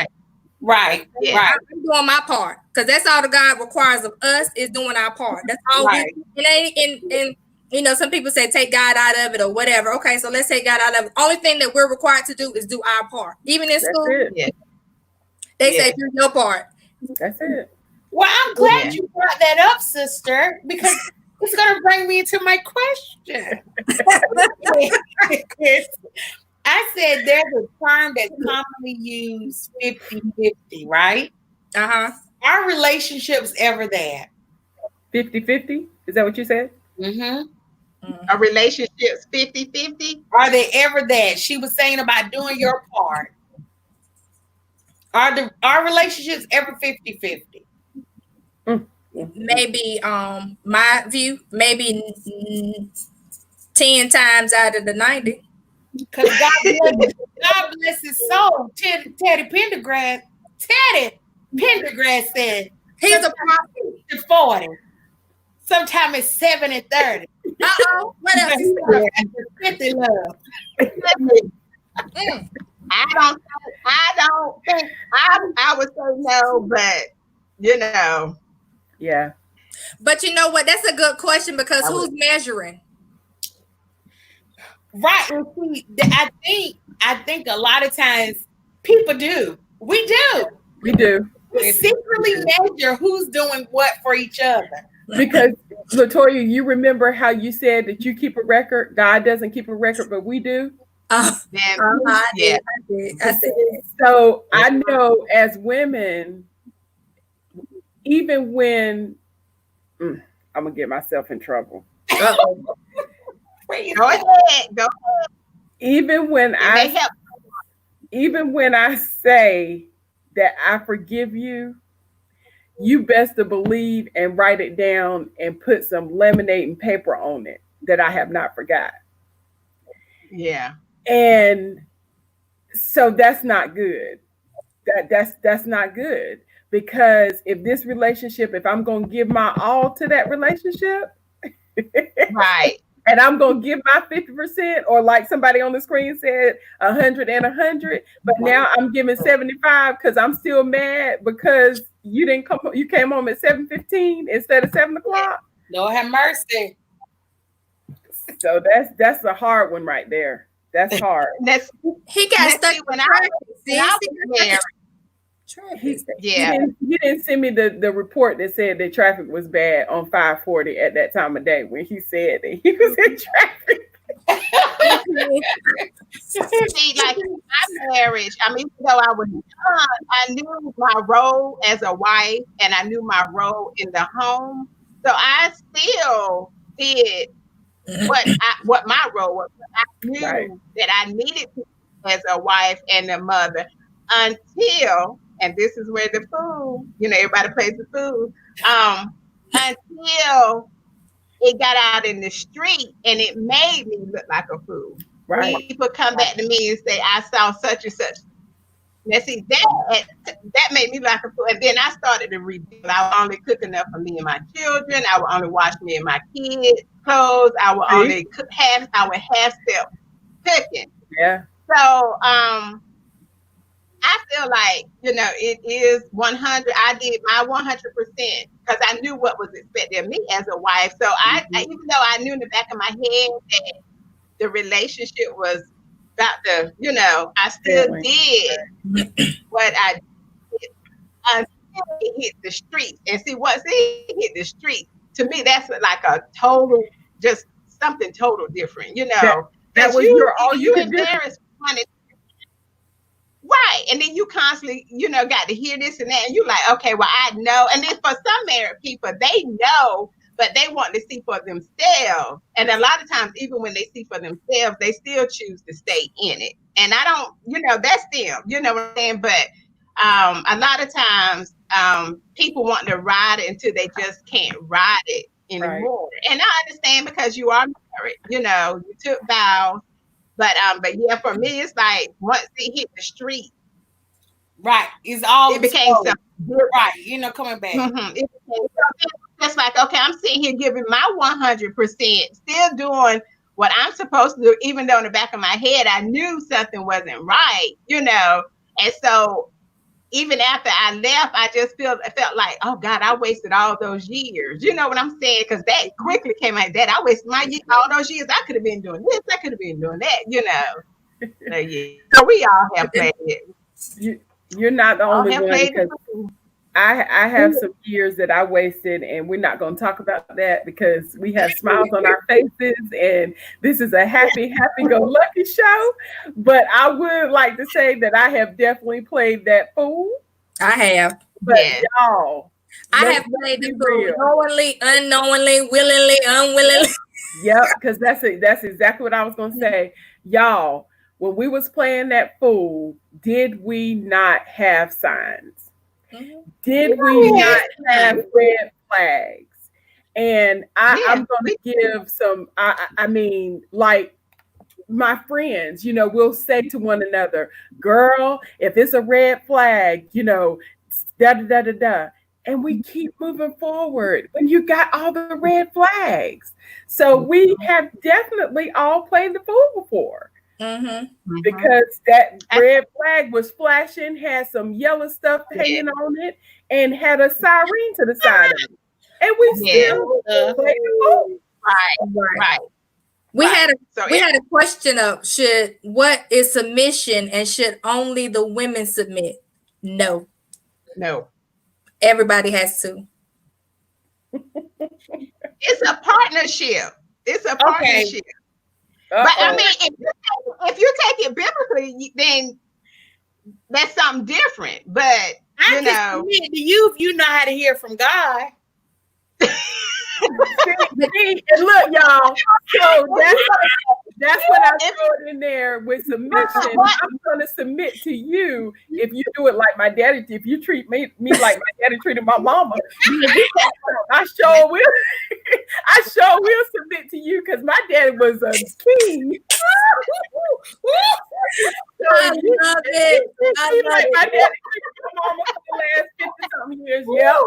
Right. I'm doing my part. Because that's all the God requires of us is doing our part. That's all and some people say take God out of it or whatever. Okay, so let's take God out of it. Only thing that we're required to do is do our part. Even in school, they say do your part. That's it. Well, I'm glad you brought that up, sister, because it's going to bring me into my question. I said there's a term that's commonly used, 50-50, right? Uh-huh. Are relationships ever that? 50-50? Is that what you said? Mm-hmm. A relationship's 50-50? Are they ever that? She was saying about doing your part. Are relationships ever 50-50? Maybe my view, maybe 10 times out of the 90. Because God bless his soul. Teddy Pendergrass said he's a prophet. 40. Sometimes it's 70-30. What else? 50 love. I don't think I would say no, but Yeah. But you know what? That's a good question because who's measuring? Right. I think a lot of times people do. We do. We secretly measure who's doing what for each other. Because Latoya, you remember how you said that you keep a record? God doesn't keep a record, but we do. I did. So I know as women, even when I'm gonna get myself in trouble. Go ahead. Even when I say that I forgive you, you best to believe and write it down and put some lemonade and paper on it that I have not forgot. Yeah. And so that's not good. That's not good, because if this relationship, if I'm going to give my all to that relationship, right, and I'm going to give my 50%, or like somebody on the screen said, 100 and 100, but now I'm giving 75 because I'm still mad because you came home at 7:15 instead of 7 o'clock. Lord have mercy. So that's a hard one right there. That's hard. He got stuck when I was there. He didn't send me the report that said that traffic was bad on 540 at that time of day when he said that he was in traffic. See, like in my marriage, I mean, though I was young, I knew my role as a wife and I knew my role in the home. So I still did what my role was. I knew that I needed to as a wife and a mother until, and this is where the fool, everybody plays the fool, until it got out in the street and it made me look like a fool. Right. People come back to me and say, I saw such and such. Now see that made me like a fool. And then I started to rebuild. I would only cook enough for me and my children. I would only wash me and my kids' clothes. I would only cook half step cooking. Yeah. So I feel like, it is 100. I did my 100% because I knew what was expected of me as a wife. So I even though I knew in the back of my head that the relationship was about to, I still did what I did until it hit the streets. And see, once it hit the streets, to me, that's like a total, just something total different, That was all you could do. Right. And then you constantly, got to hear this and that. And you're like, okay, well, I know. And then for some married people, they know, but they want to see for themselves. And a lot of times, even when they see for themselves, they still choose to stay in it. And I don't, that's them, you know what I'm saying? But a lot of times, people want to ride it until they just can't ride it anymore. Right. And I understand because you are married, you took vows. But yeah, for me, it's like once it hit the street, right? It became something right. Coming back. Mm-hmm. It became just like, okay, I'm sitting here giving my 100%, still doing what I'm supposed to do, even though in the back of my head I knew something wasn't right, And so even after I left, I just felt like, oh God, I wasted all those years. You know what I'm saying? Because that quickly came like that. I wasted all those years. I could have been doing this. I could have been doing that. So, yeah. So we all have played it. You're not the only one. Because I have some years that I wasted, and we're not going to talk about that because we have smiles on our faces, and this is a happy-go-lucky show. But I would like to say that I have definitely played that fool. I have. But y'all, I have played the fool knowingly, unknowingly, willingly, unwillingly. Yep, because that's exactly what I was going to say. Y'all, when we was playing that fool, did we not have signs? Did we not have red flags? And I'm going to give some, I mean, like my friends, we'll say to one another, girl, if it's a red flag, da-da-da-da-da. And we keep moving forward when you got all the red flags. So we have definitely all played the fool before. Mm-hmm. Because that red flag was flashing, had some yellow stuff hanging on it, and had a siren to the side of it. And we still played the fool. Right. We had a question of what is submission, and should only the women submit? No. Everybody has to. It's a partnership. Okay. But I mean, if you take it biblically, then that's something different. But I submit to you if you know how to hear from God. And look, y'all. So that's what I throw it in there with submission. I'm going to submit to you if you do it like my daddy. If you treat me like my daddy treated my mama, I sure will. I sure will submit to you because my daddy was a king. I love it. Like my daddy treated my mama for the last 50-something years. Yeah,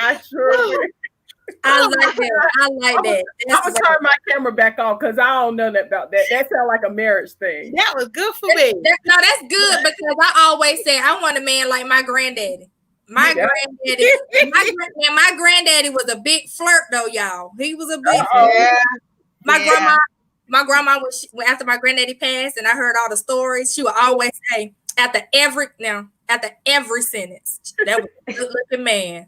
I sure will. I like that. I'm gonna turn my camera back on because I don't know that about that. That sounds like a marriage thing. That was good for me. That's good because I always say I want a man like my granddaddy. My granddaddy was a big flirt though, y'all. He was a big flirt. My grandma was after my granddaddy passed, and I heard all the stories. She would always say after every sentence, that was a good looking man.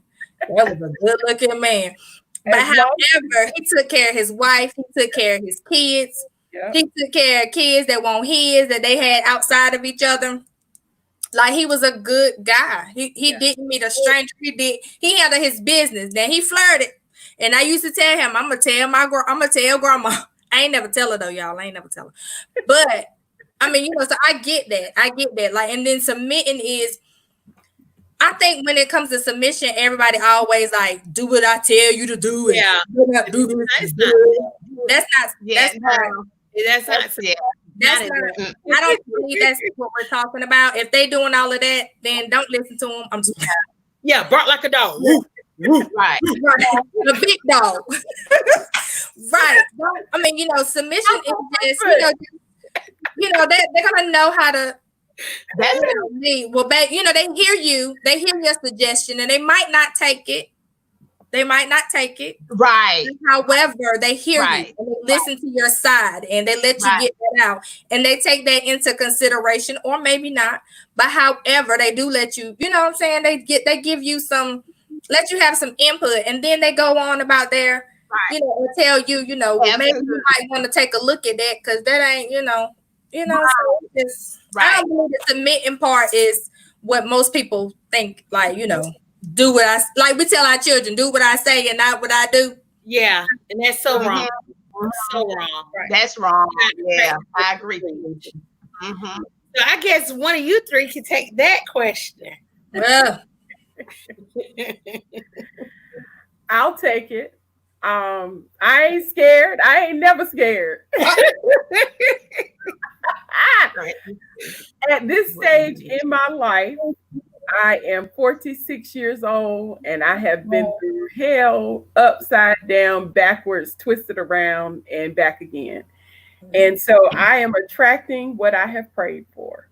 That was a good looking man. But however, he took care of his wife, he took care of his kids, he took care of kids that weren't his, that they had outside of each other. Like he was a good guy. He didn't meet a stranger. He handled his business. Then he flirted. And I used to tell him, I'm gonna tell grandma. I ain't never tell her though, y'all. I ain't never tell her. But I mean, so I get that. Like, and then submitting is, I think when it comes to submission, everybody always like do what I tell you to do. Yeah, that's not That's not, I don't believe that's what we're talking about. If they doing all of that, then don't listen to them. I'm just Yeah, bark like a dog. Right. a big dog. Right. I mean, submission is just, they're gonna know how to. That's Well, they hear you. They hear your suggestion, and they might not take it. right. However, they hear Right. you, and they listen to your side, and they let you Right. get that out, and they take that into consideration, or maybe not. But however, they do let you. You know what I'm saying? They give you let you have some input, and then they go on about their, Right. and tell you, well, maybe you might want to take a look at that because that ain't, So it's, Right. I don't believe the submitting part is what most people think. Like, do what like we tell our children, do what I say and not what I do. Yeah, and that's so Mhm. wrong. So wrong. That's wrong. Yeah, I agree. Mm-hmm. So I guess one of you three can take that question. Well, I'll take it. I ain't scared. I ain't never scared. At this stage in my life, I am 46 years old and I have been through hell, upside down, backwards, twisted around, and back again. And so I am attracting what I have prayed for.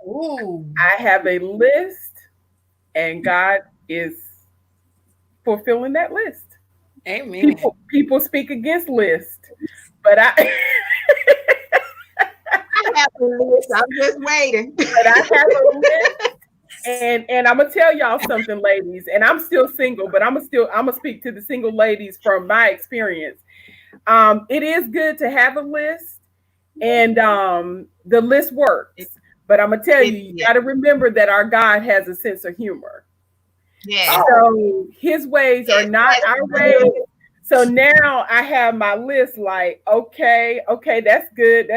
ooh. I have a list, and God is fulfilling that list. Amen. People speak against list, but I have a list. I'm just waiting. But I have a list, and I'm gonna tell y'all something, ladies. And I'm still single, but I'm gonna speak to the single ladies from my experience. It is good to have a list, and the list works. But I'm gonna tell you, you got to remember that our God has a sense of humor. Yeah. So His ways are not our ways. So now I have my list. Like, okay, that's good.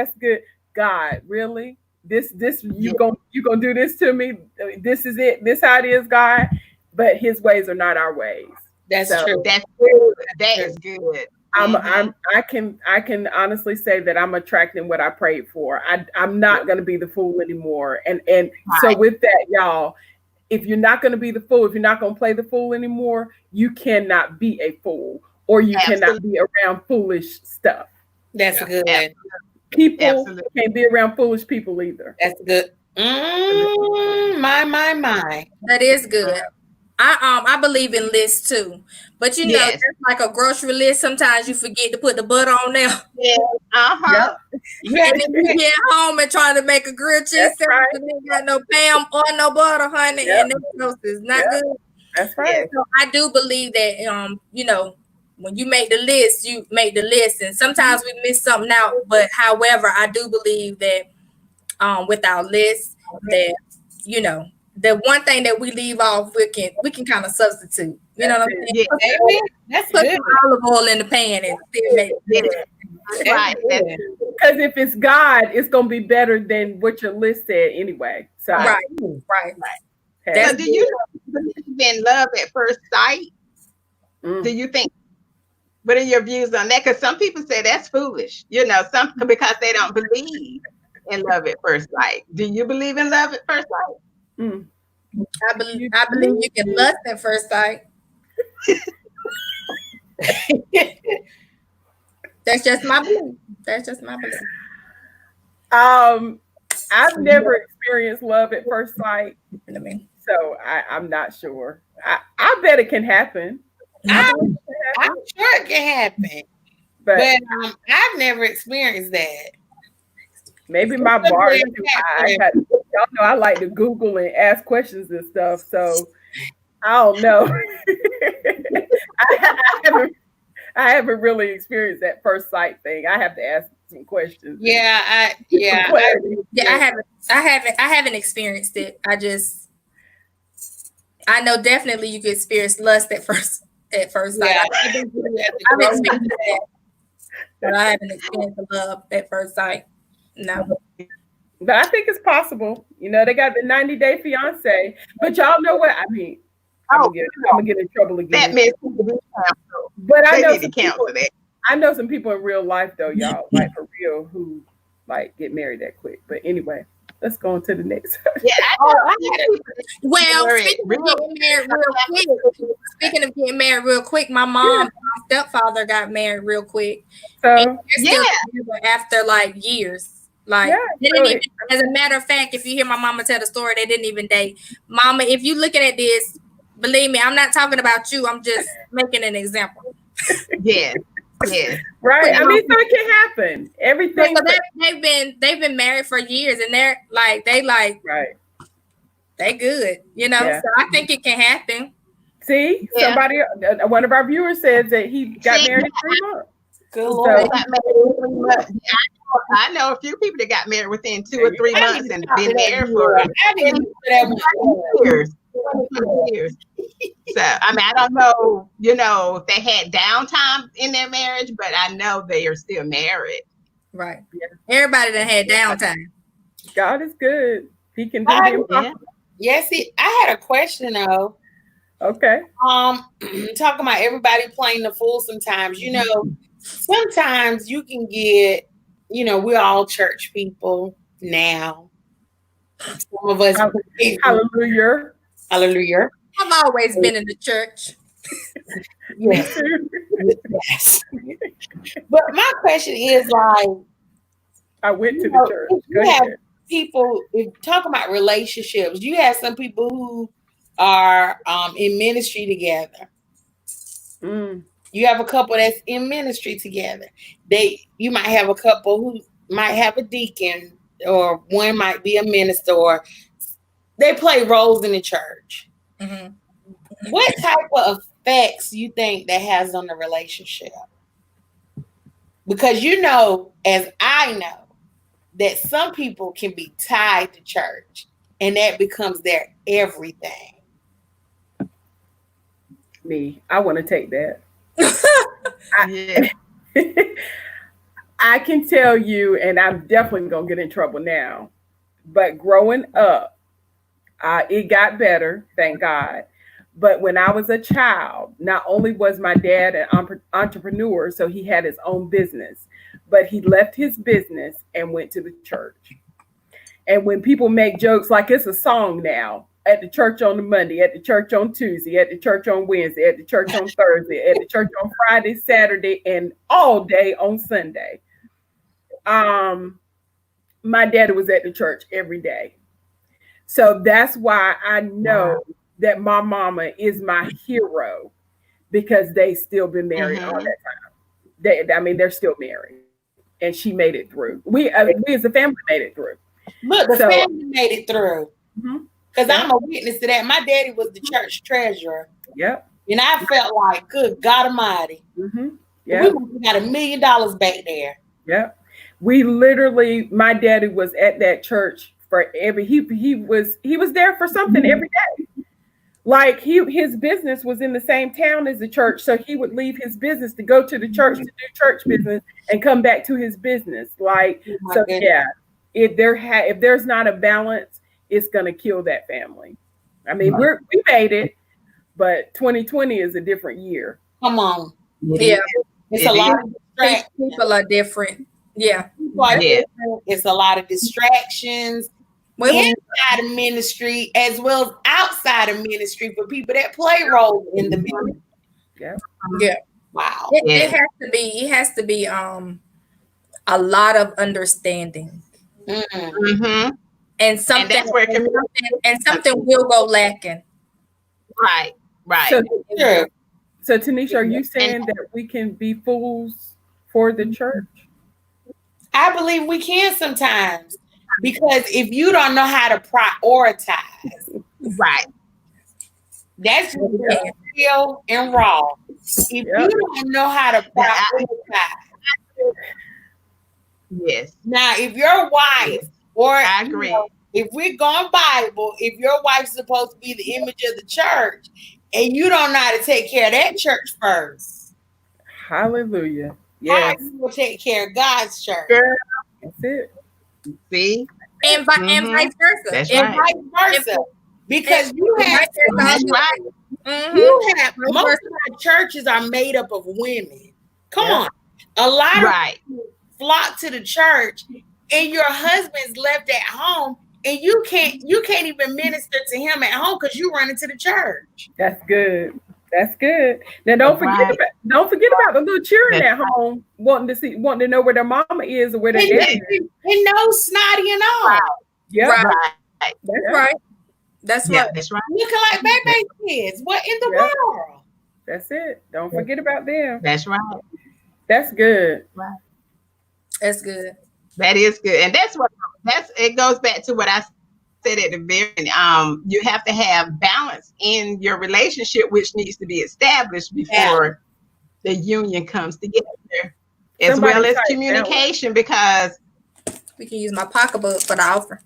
God, really? This you gonna do this to me? This is it. This how it is, God. But His ways are not our ways. That's So, true. That's good. That is good. I can honestly say that I'm attracting what I prayed for. I'm not gonna be the fool anymore. And so with that, y'all, if you're not gonna be the fool, if you're not gonna play the fool anymore, you cannot be a fool, or you cannot be around foolish stuff. That's good. People can't be around foolish people either. That's good. My. That is good. I believe in lists too, but Yes. just like a grocery list, sometimes you forget to put the butter on there. Yeah. Uh-huh. And then you get home and try to make a grilled cheese sandwich and ain't got no Pam or no butter, honey, and that is not good. That's right. So I do believe that when you make the list, you make the list, and sometimes we miss something out. But however, I do believe that with our list, that the one thing that we leave off, we can kind of substitute. You know what I'm saying? Yeah, that's Put good. some olive oil in the pan and still make it. Right. Because if it's God, it's gonna be better than what your list said anyway. So Right. Okay. So do you believe in love at first sight? Mm. Do you think? What are your views on that? Because some people say that's foolish. Because they don't believe in love at first sight. Do you believe in love at first sight? Mm. I believe you can lust at first sight. That's just my belief. I've never experienced love at first sight, I mean, so I'm not sure. I bet it can happen. I'm sure it can happen, But I've never experienced that. maybe my bar is too high. Y'all know I like to Google and ask questions and stuff, so I don't know. I haven't really experienced that first sight thing. I have to ask some questions. I haven't experienced it. I know definitely you can experience lust at first sight. Yeah. I've experienced that, but I haven't experienced love at first sight. No. But I think it's possible. They got the 90-day fiance. But y'all know what? I mean, I'm gonna get in trouble again. That means people be canceled. But I They know need to cancel that. I know some people in real life though, y'all, like for real, who like get married that quick. But anyway, let's go on to the next. Yeah, Well, Married speaking of getting married real quick, my mom, my stepfather got married real quick. So And they're still together after like years. Like Yeah, they didn't so even, as a matter of fact, if you hear my mama tell the story, they didn't even date. Mama, if you looking at this, believe me, I'm not talking about you. I'm just making an example. yeah. right. I mean, so it can happen. Everything. So they've been married for years, and they're like Right. they good, you know. Yeah. So I think it can happen. See, Yeah. somebody, one of our viewers says that he got married in 3 months. Good So- Lord. Got married in 3 months. I know a few people that got married within 2 or 3 months and been married for years. Years. So I mean, I don't know, if they had downtime in their marriage, but I know they are still married. Right. Everybody that had downtime. God is good. He can do I- the impossible. Yes, I had a question though. Okay. Talking about everybody playing the fool sometimes, sometimes you can get, we're all church people now. Some of us, Hallelujah. hallelujah. I've always been in the church. Yes. Yes. But my question is like, I went to the church. if Go you have ahead. people, if talking about relationships, you have some people who are in ministry together. Mm. You have a couple that's in ministry together. You might have a couple who might have a deacon, or one might be a minister, or they play roles in the church. Mhm. What type of effects you think that has on the relationship? Because as I know, that some people can be tied to church, and that becomes their everything. Me, I want to take that. Yeah. I can tell you, and I'm definitely gonna get in trouble now, but growing up, it got better, thank God. But when I was a child, not only was my dad an entrepreneur, so he had his own business, but he left his business and went to the church. And when people make jokes like it's a song now, at the church on the Monday, at the church on Tuesday, at the church on Wednesday, at the church on Thursday, at the church on Friday, Saturday, and all day on Sunday. My daddy was at the church every day. So that's why I know that my mama is my hero, because they still been married all that time. They're still married, and she made it through. We as a family made it through. Look, the family made it through. Mhm. Because I'm a witness to that. My daddy was the church treasurer. Yep. And I felt like, good God Almighty. Mm-hmm. We Yep. got $1 million back there. Yep. We literally, my daddy was at that church for he was there for something every day. Like his business was in the same town as the church, so he would leave his business to go to the church to do church business and come back to his business. Like, my so goodness. yeah, if there's not a balance, it's gonna kill that family. I mean, we made it, but 2020 is a different year. Come on. Yeah. It's a lot of distractions. People are different. Yeah. People are different. It's a lot of distractions Well, inside of ministry as well as outside of ministry for people that play roles in the ministry. Yeah. yeah. Wow. It has to be a lot of understanding. Mm. Mm-hmm. And something that's where it can and something will go lacking. Right. So, Sure. so Tanisha, are you saying that we can be fools for the church? I believe we can sometimes, because if you don't know how to prioritize, Right. that's real and raw. If you don't know how to prioritize, Yes. now if your wife, or I agree. if we're going Bible, if your wife's supposed to be the image of the church, and you don't know how to take care of that church first, Hallelujah. how Yes, you will take care of God's church? Girl, that's it. see? And vice versa. That's And right. vice versa. Because you have That's right. Mhm. you have most of our churches are made up of women. Come Yeah. on. A lot of Right. people flock to the church and your husband's left at home, and you can't even minister to him at home because you run into the church. That's good. That's good. Now don't forget about the little children at home wanting to know where their mama is or where their dad is. And no snotty and all. Yeah, right. That's right. That's right. That's right. Looking like baby kids. What in the world? That's it. Don't forget about them. That's right. That's good. Right. That's good. That is good. And it goes back to what I said at the very end. You have to have balance in your relationship, which needs to be established before the union comes together, as well as communication, because we can use my pocketbook for the offer.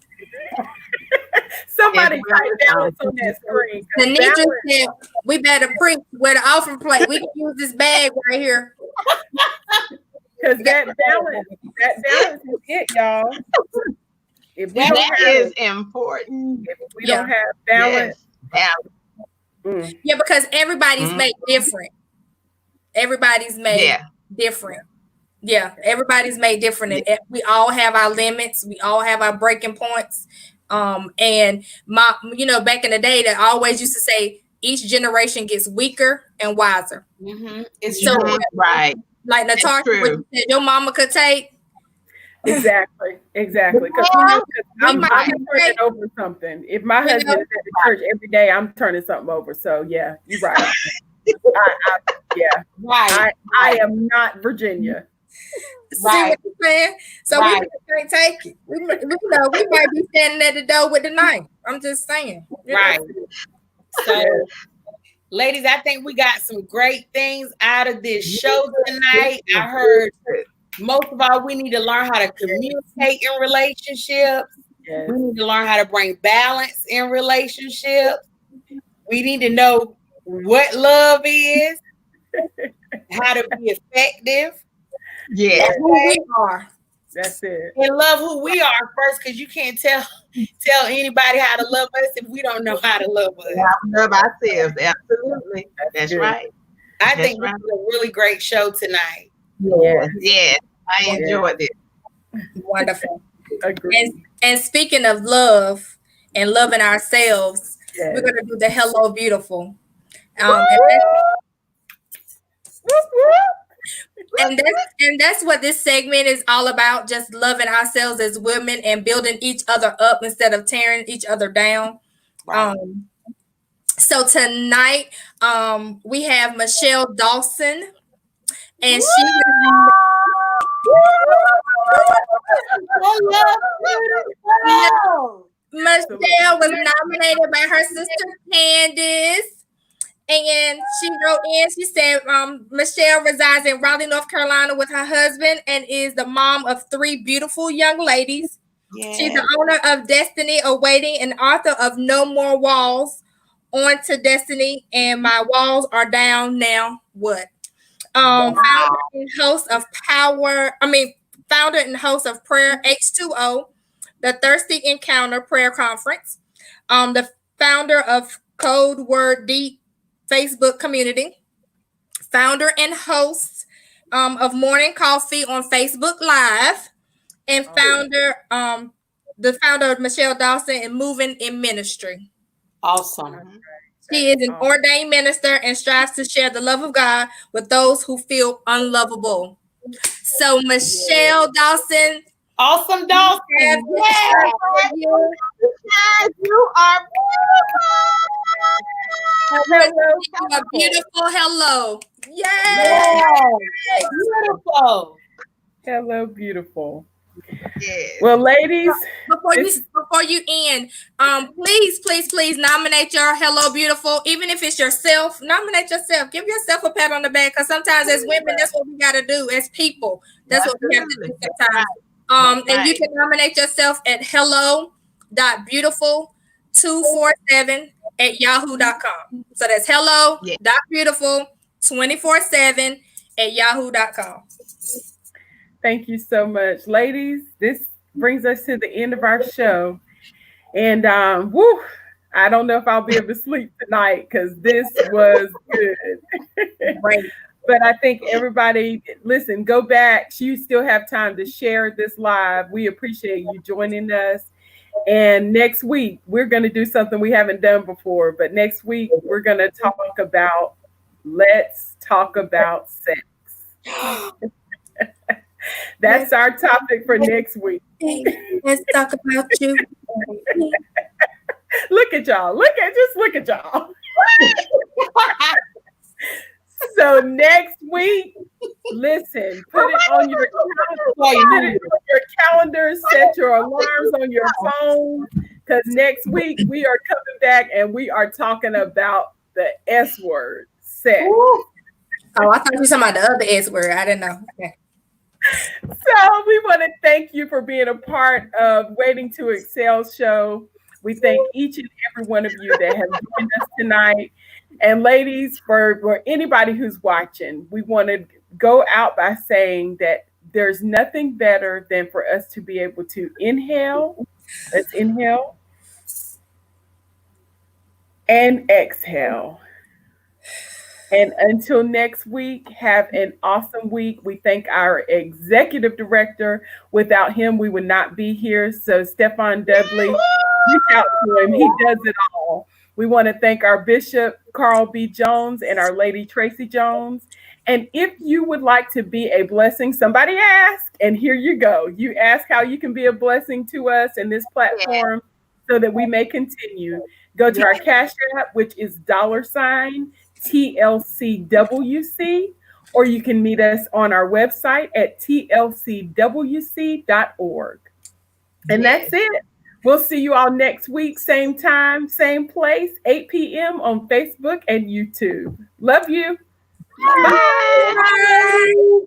Somebody type balance on that screen. Denitra said we better preach where the offering plate. We can use this bag right here. Because that balance is it, y'all. If we that is important. If we don't have balance. Yeah, because everybody's made different. Everybody's made different. Yeah, everybody's made different. And we all have our limits. We all have our breaking points. And back in the day, they always used to say each generation gets weaker and wiser. Mm-hmm. It's so right. Like Natasha, what you said, your mama could take. Exactly. Because I'm turning over something. If my husband is at the church every day, I'm turning something over. So yeah, you're right. I am not Virginia. See what you're saying? So we can't take it. We might be standing at the door with the knife. I'm just saying. Right. So, ladies, I think we got some great things out of this show tonight. I heard most of all, we need to learn how to communicate in relationships. Yes. We need to learn how to bring balance in relationships. We need to know what love is, how to be effective. Yeah, that's who we are. That's it. And love who we are first, because you can't tell anybody how to love us if we don't know how to love us. Love ourselves. Absolutely. That's right. I think this is a really great show tonight. Yeah. I enjoyed it. Wonderful. And speaking of love and loving ourselves, we're gonna do the Hello Beautiful. And that's what this segment is all about, just loving ourselves as women and building each other up instead of tearing each other down. Right. So tonight we have Michelle Dawson, and Michelle was nominated by her sister Candace. And she wrote in, she said, Michelle resides in Raleigh, North Carolina with her husband and is the mom of 3 beautiful young ladies. Yeah. She's the owner of Destiny Awaiting and author of No More Walls, On to Destiny, and My Walls Are Down Now. What? Founder and host of Prayer H2O, the Thirsty Encounter Prayer Conference, the founder of Code Word Deep Facebook community, founder and host of Morning Coffee on Facebook Live, and the founder of Michelle Dawson and Moving in Ministry. Awesome. She is an ordained minister and strives to share the love of God with those who feel unlovable. So Michelle Dawson. Awesome, Dawson. Yes. You are beautiful. Hello. Yay. Beautiful. Hello, beautiful. Yes. Well, ladies, before you end, please nominate your Hello Beautiful. Even if it's yourself, nominate yourself. Give yourself a pat on the back, because sometimes as women, that's what we got to do as people. That's what we have to do sometimes. And you can nominate yourself at hello.beautiful247@yahoo.com. So that's hello.beautiful247@yahoo.com. Thank you so much, ladies. This brings us to the end of our show. And I don't know if I'll be able to sleep tonight because this was good. Right. But I think everybody, listen, go back. You still have time to share this live. We appreciate you joining us. And next week, we're going to do something we haven't done before. But next week, we're going to talk about, let's talk about sex. That's our topic for next week. Let's talk about you. Look at y'all. Look at y'all. So next week, listen, put it on your calendar, set your alarms on your phone, because next week we are coming back and we are talking about the S word, sex. Oh, I thought you were talking about the other S word. I didn't know. Okay. So we want to thank you for being a part of Waiting to Excel show. We thank each and every one of you that have joined us tonight. And ladies, for anybody who's watching, we want to go out by saying that there's nothing better than for us to be able to inhale. Let's inhale. And exhale. And until next week, have an awesome week. We thank our executive director. Without him, we would not be here. So Stefan Dudley, reach out to him. He does it all. We want to thank our Bishop, Carl B. Jones, and our Lady Tracy Jones. And if you would like to be a blessing, somebody ask, and here you go. You ask how you can be a blessing to us in this platform so that we may continue. Go to our Cash App, which is $TLCWC, or you can meet us on our website at tlcwc.org. And that's it. We'll see you all next week, same time, same place, 8 p.m. on Facebook and YouTube. Love you. Bye.